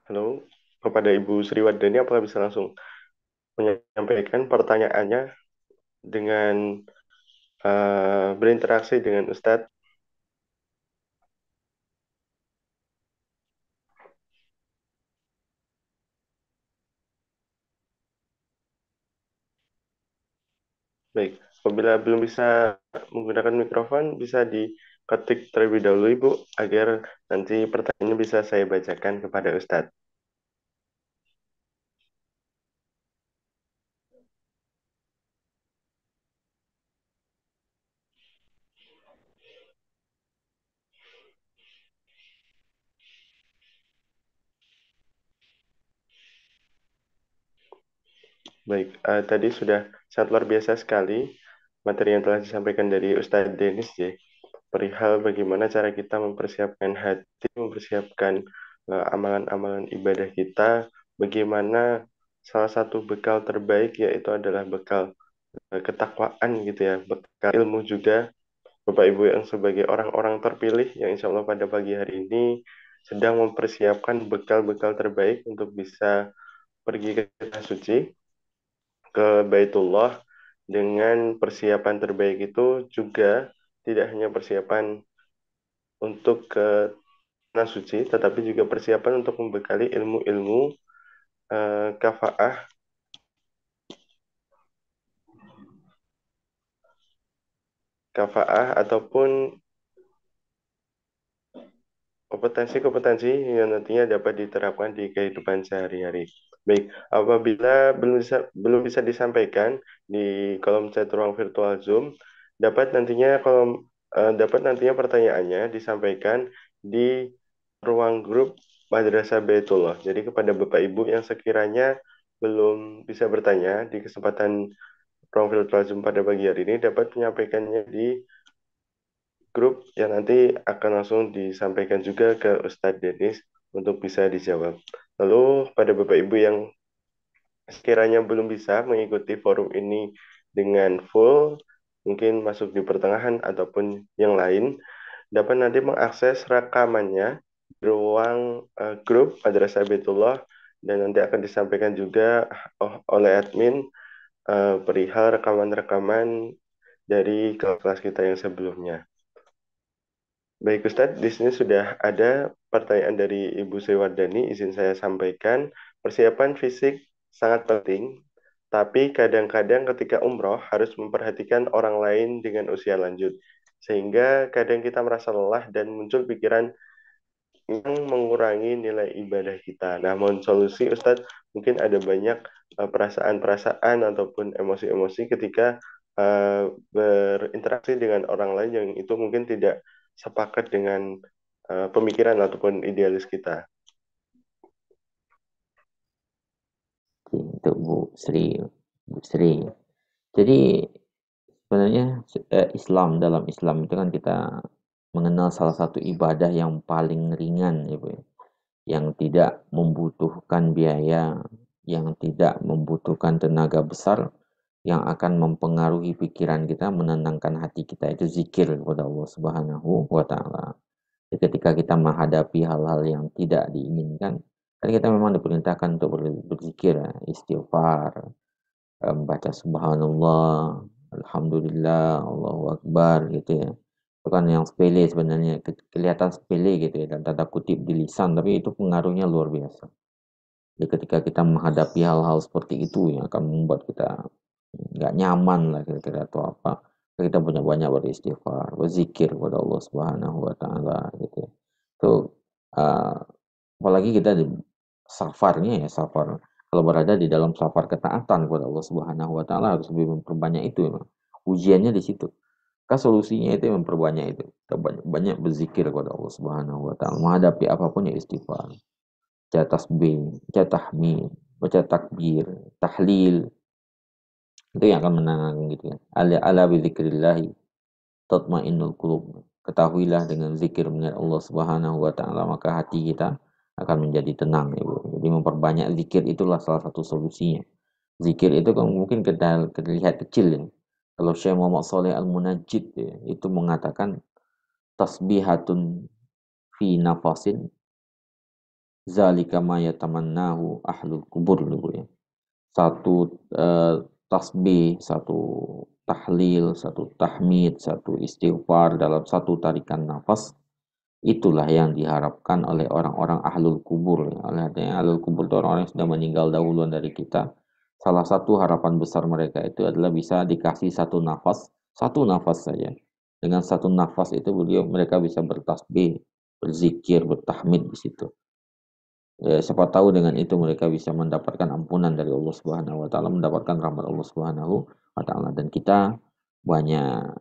Halo, kepada Ibu Sri Wardani, apakah bisa langsung menyampaikan pertanyaannya dengan berinteraksi dengan Ustadz? Baik, apabila belum bisa menggunakan mikrofon, bisa diketik terlebih dahulu, Ibu, agar nanti pertanyaannya bisa saya bacakan kepada Ustadz. Baik, tadi sudah sangat luar biasa sekali materi yang telah disampaikan dari Ustadz Denis ya, perihal bagaimana cara kita mempersiapkan hati, mempersiapkan amalan-amalan ibadah kita, bagaimana salah satu bekal terbaik yaitu adalah bekal ketakwaan gitu ya, bekal ilmu juga. Bapak Ibu yang sebagai orang-orang terpilih yang insya Allah pada pagi hari ini sedang mempersiapkan bekal-bekal terbaik untuk bisa pergi ke tanah suci, ke Baitullah. Dengan persiapan terbaik itu juga tidak hanya persiapan untuk ke tanah suci, tetapi juga persiapan untuk membekali ilmu-ilmu kafaah, ataupun kompetensi-kompetensi yang nantinya dapat diterapkan di kehidupan sehari-hari. Baik, apabila belum bisa disampaikan di kolom chat ruang virtual Zoom, dapat nantinya pertanyaannya disampaikan di ruang grup Madrasah Baitullah. Jadi kepada Bapak Ibu yang sekiranya belum bisa bertanya di kesempatan ruang virtual Zoom pada pagi hari ini, dapat menyampaikannya di grup yang nanti akan langsung disampaikan juga ke Ustadz Denis untuk bisa dijawab. Lalu pada Bapak Ibu yang sekiranya belum bisa mengikuti forum ini dengan full, mungkin masuk di pertengahan ataupun yang lain, dapat nanti mengakses rekamannya di ruang grup Madrasah Baitullah dan nanti akan disampaikan juga oleh admin perihal rekaman-rekaman dari kelas kita yang sebelumnya. Baik Ustadz, di sini sudah ada pertanyaan dari Ibu Sriwardani, izin saya sampaikan. Persiapan fisik sangat penting, tapi kadang-kadang ketika umroh harus memperhatikan orang lain dengan usia lanjut. Sehingga kadang kita merasa lelah dan muncul pikiran yang mengurangi nilai ibadah kita. Namun solusi Ustadz, mungkin ada banyak perasaan-perasaan ataupun emosi-emosi ketika berinteraksi dengan orang lain yang itu mungkin tidak sepakat dengan pemikiran ataupun idealis kita. Untuk Bu Sri. Jadi sebenarnya dalam Islam itu kan kita mengenal salah satu ibadah yang paling ringan ya Bu, yang tidak membutuhkan biaya, yang tidak membutuhkan tenaga besar, yang akan mempengaruhi pikiran kita, menenangkan hati kita, itu zikir kepada Allah Subhanahu wa taala. Ketika kita menghadapi hal-hal yang tidak diinginkan, kan kita memang diperintahkan untuk berzikir, istighfar, membaca subhanallah, alhamdulillah, Allahu akbar gitu ya. Itu kan yang sepele sebenarnya, kelihatan sepele gitu ya, dan tanda kutip di lisan, tapi itu pengaruhnya luar biasa. Jadi ketika kita menghadapi hal-hal seperti itu yang akan membuat kita nggak nyaman lah kira-kira atau apa, kita banyak-banyak beristighfar, berzikir kepada Allah Subhanahu wa taala gitu ya. Itu apalagi kita di safarnya ya, safar kalau berada di dalam safar ketaatan kepada Allah Subhanahu wa taala harus lebih memperbanyak itu memang. Ujiannya di situ. Solusinya itu memperbanyak itu. Kita banyak berzikir kepada Allah Subhanahu wa taala. Menghadapi apapun ya istighfar. Baca tasbih, baca tahmid, baca takbir, tahlil. Itu yang akan menenangkan gitu ya. Ala bi dzikrillah tatmainnul qulub. Ketahuilah dengan zikir mengingat Allah Subhanahu wa taala maka hati kita akan menjadi tenang ya Bu. Jadi memperbanyak zikir itulah salah satu solusinya. Zikir itu kan mungkin kita lihat kecil ya. Kalau Syekh Muhammad Shalih Al-Munajjid ya, itu mengatakan tasbihatun fi nafasin zalika ma yatamannahu ahlul kubur gitu ya. Satu tasbih, satu tahlil, satu tahmid, satu istighfar dalam satu tarikan nafas, itulah yang diharapkan oleh orang-orang ahlul kubur ya. Oleh ahlul kubur itu orang-orang yang sudah meninggal dahuluan dari kita, salah satu harapan besar mereka itu adalah bisa dikasih satu nafas saja. Dengan satu nafas itu mereka bisa bertasbih, berzikir, bertahmid di situ. Ya, siapa tahu dengan itu mereka bisa mendapatkan ampunan dari Allah Subhanahu wa taala, mendapatkan rahmat Allah Subhanahu wa taala. Dan kita banyak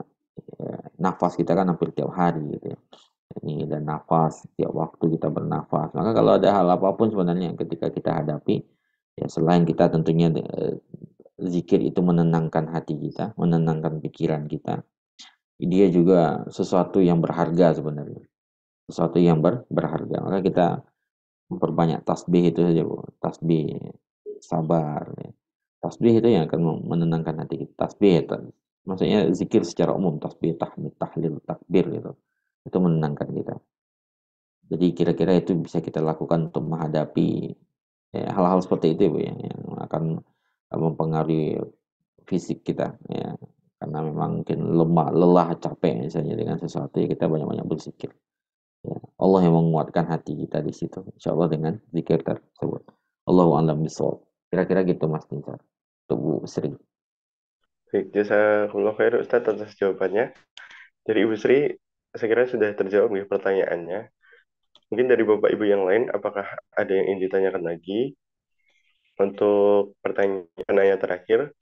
nafas kita kan hampir tiap hari gitu ya. Ini dan nafas tiap waktu kita bernafas. Maka kalau ada hal apapun sebenarnya yang ketika kita hadapi, ya selain kita tentunya zikir itu menenangkan hati kita, menenangkan pikiran kita. Dia juga sesuatu yang berharga sebenarnya, sesuatu yang berharga. Maka kita memperbanyak tasbih itu saja, Bu. Tasbih, sabar. Ya. Tasbih itu yang akan menenangkan hati kita. Tasbih itu, maksudnya zikir secara umum, tasbih, tahmid, tahlil, takbir gitu. Itu menenangkan kita. Jadi kira-kira itu bisa kita lakukan untuk menghadapi hal-hal seperti itu, Bu, ya, yang akan mempengaruhi fisik kita, ya. Karena memang mungkin lelah, capek misalnya dengan sesuatu, ya kita banyak-banyak berzikir. Ya, Allah yang menguatkan hati kita di situ, insya Allah dengan zikir tersebut. Allahu a'lam bishawab. Kira-kira gitu Mas Nizar. Untuk Bu Sri. Baik, jazakumullah khair Ustaz atas jawabannya. Dari Ibu Sri, saya kira sudah terjawab ya pertanyaannya. Mungkin dari Bapak Ibu yang lain, apakah ada yang ingin ditanyakan lagi? Untuk penanya terakhir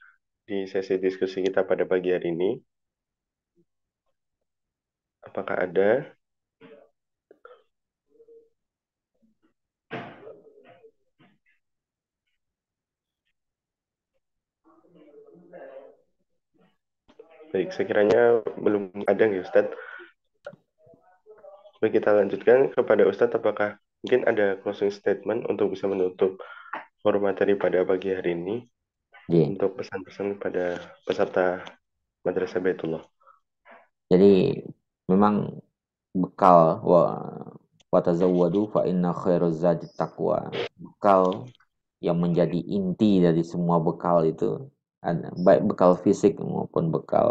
di sesi diskusi kita pada pagi hari ini, apakah ada? Baik, sekiranya belum ada ya Ustadz. Baik, kita lanjutkan kepada Ustadz, apakah mungkin ada closing statement untuk bisa menutup forum materi pada pagi hari ini Yeah. untuk pesan-pesan pada peserta Madrasah Baitullah. Jadi memang bekal wa tazawwadu fa inna khairaz zadi taqwa. Bekal yang menjadi inti dari semua bekal itu, baik bekal fisik maupun bekal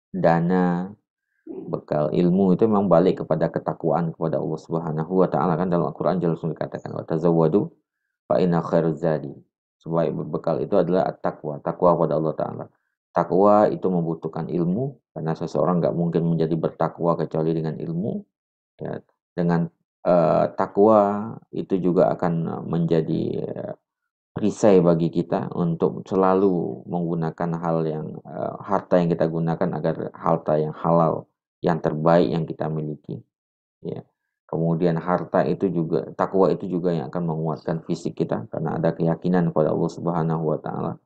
dana, bekal ilmu, itu memang balik kepada ketakwaan kepada Allah Subhanahu wa taala. Kan dalam Al-Qur'an jelas dikatakan wa tazawwadu fa inna khairaz zadi. Sebaik berbekal itu adalah at-taqwa, takwa kepada Allah taala. Takwa itu membutuhkan ilmu, karena seseorang nggak mungkin menjadi bertakwa kecuali dengan ilmu. Ya. Dengan takwa itu juga akan menjadi perisai bagi kita untuk selalu menggunakan harta yang kita gunakan agar harta yang halal, yang terbaik yang kita miliki. Ya. Kemudian takwa itu juga yang akan menguatkan fisik kita karena ada keyakinan kepada Allah Subhanahu wa taala.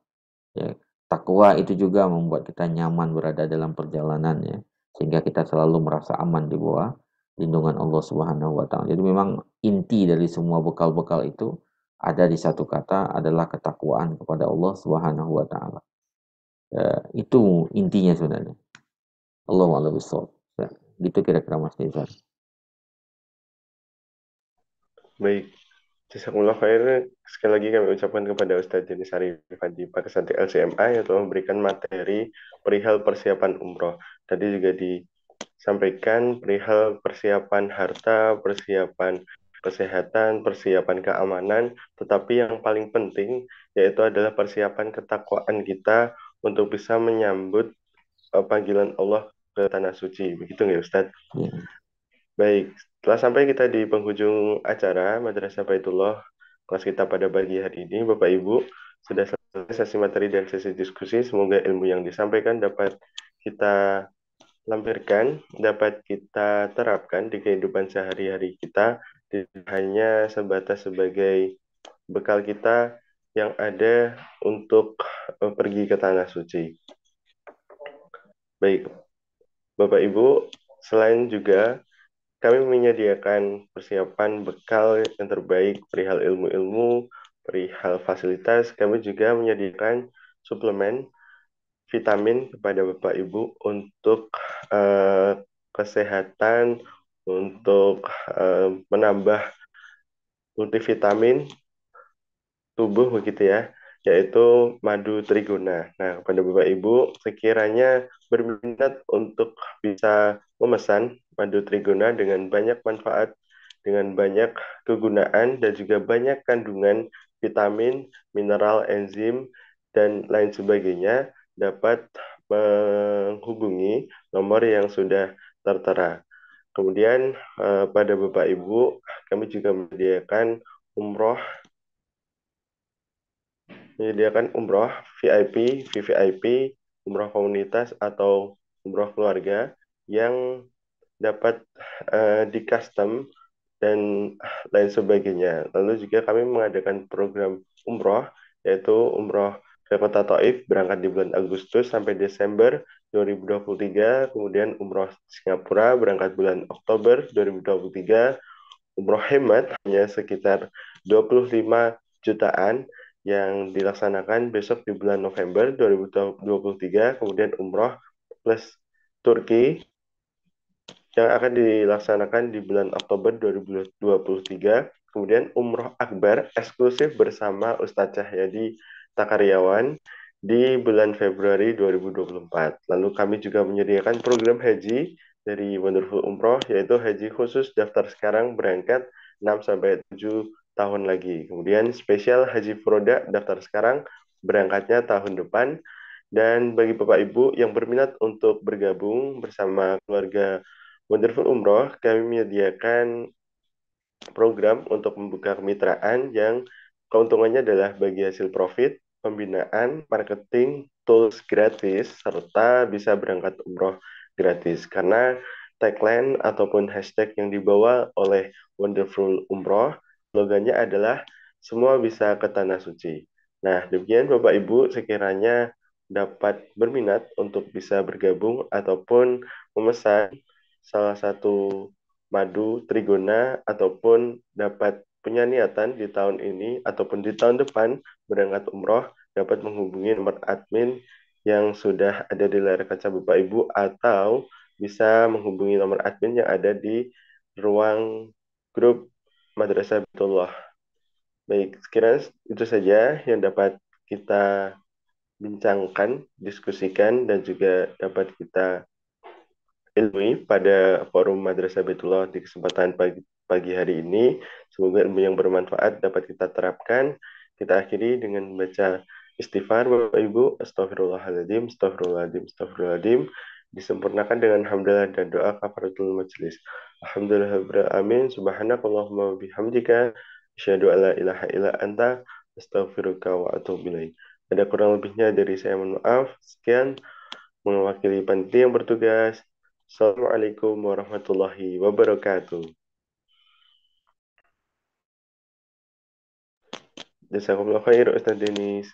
Ya. Takwa itu juga membuat kita nyaman berada dalam perjalanan, ya, sehingga kita selalu merasa aman di bawah lindungan Allah Subhanahu wa taala. Jadi memang inti dari semua bekal-bekal itu ada di satu kata, adalah ketakwaan kepada Allah Subhanahu wa taala. Itu intinya sebenarnya. Allahu a'lam bishawab. Ya, gitu kira-kira Mas Nizar. Baik, jazakumullah khair. Sekali lagi kami ucapkan kepada Ustadz Jenis Arif Fandi Pakisante LCMA yang telah memberikan materi perihal persiapan umroh. Tadi juga disampaikan perihal persiapan harta, persiapan kesehatan, persiapan keamanan, tetapi yang paling penting yaitu adalah persiapan ketakwaan kita untuk bisa menyambut panggilan Allah ke tanah suci. Begitu nggak Ustadz? Ya. Baik, setelah sampai kita di penghujung acara Madrasah Baitullah kelas kita pada pagi hari ini, Bapak Ibu, sudah selesai sesi materi dan sesi diskusi. Semoga ilmu yang disampaikan dapat kita lampirkan, dapat kita terapkan di kehidupan sehari-hari kita, tidak hanya sebatas sebagai bekal kita yang ada untuk pergi ke tanah suci. Baik, Bapak Ibu, selain juga kami menyediakan persiapan bekal yang terbaik perihal ilmu-ilmu, perihal fasilitas. Kami juga menyediakan suplemen vitamin kepada Bapak Ibu untuk kesehatan, untuk menambah multivitamin tubuh begitu ya, yaitu madu trigona. Nah, kepada Bapak Ibu, sekiranya berminat untuk bisa memesan madu trigona dengan banyak manfaat dengan banyak kegunaan dan juga banyak kandungan vitamin, mineral, enzim, dan lain sebagainya dapat menghubungi nomor yang sudah tertera. Kemudian pada Bapak Ibu, kami juga menyediakan umroh VIP, VVIP, umroh komunitas atau umroh keluarga yang dapat di custom dan lain sebagainya. Lalu juga kami mengadakan program umroh, yaitu umroh ke Kota Taif berangkat di bulan Agustus sampai Desember 2023, kemudian umroh Singapura berangkat bulan Oktober 2023, umroh hemat hanya sekitar 25 jutaan yang dilaksanakan besok di bulan November 2023, kemudian umroh plus Turki yang akan dilaksanakan di bulan Oktober 2023, kemudian umroh akbar eksklusif bersama Ustadz Cahyadi Takaryawan di bulan Februari 2024. Lalu kami juga menyediakan program haji dari Wonderful Umroh, yaitu haji khusus daftar sekarang berangkat 6-7 tahun lagi. Kemudian spesial haji Furoda daftar sekarang berangkatnya tahun depan. Dan bagi Bapak Ibu yang berminat untuk bergabung bersama keluarga Wonderful Umroh, kami menyediakan program untuk membuka kemitraan yang keuntungannya adalah bagi hasil profit, pembinaan, marketing, tools gratis, serta bisa berangkat umroh gratis. Karena tagline ataupun hashtag yang dibawa oleh Wonderful Umroh, slogannya adalah semua bisa ke Tanah Suci. Nah, demikian Bapak Ibu sekiranya dapat berminat untuk bisa bergabung ataupun memesan salah satu madu trigona ataupun dapat punya niatan di tahun ini ataupun di tahun depan berangkat umroh, dapat menghubungi nomor admin yang sudah ada di layar kaca Bapak Ibu atau bisa menghubungi nomor admin yang ada di ruang grup Madrasah Baitullah. Baik, sekiranya itu saja yang dapat kita bincangkan, diskusikan, dan juga dapat kita ilmu pada forum Madrasah Baitullah di kesempatan pagi hari ini. Semoga ilmu yang bermanfaat dapat kita terapkan. Kita akhiri dengan membaca istighfar Bapak Ibu. Astagfirullahaladzim, astagfirullahaladzim, astagfirullahaladzim. Disempurnakan dengan hamdalah dan doa kafaratul majelis. Alhamdulillahirrahmanirrahim. Subhanakallahumma bihamdika. Asyhadu an la ilaha illa anta. Astaghfiruka wa atubu ilaik. Ada kurang lebihnya dari saya, mohon maaf. Sekian mewakili panitia yang bertugas. Assalamualaikum warahmatullahi wabarakatuh. Jazakumullah khair Ustaz Denis.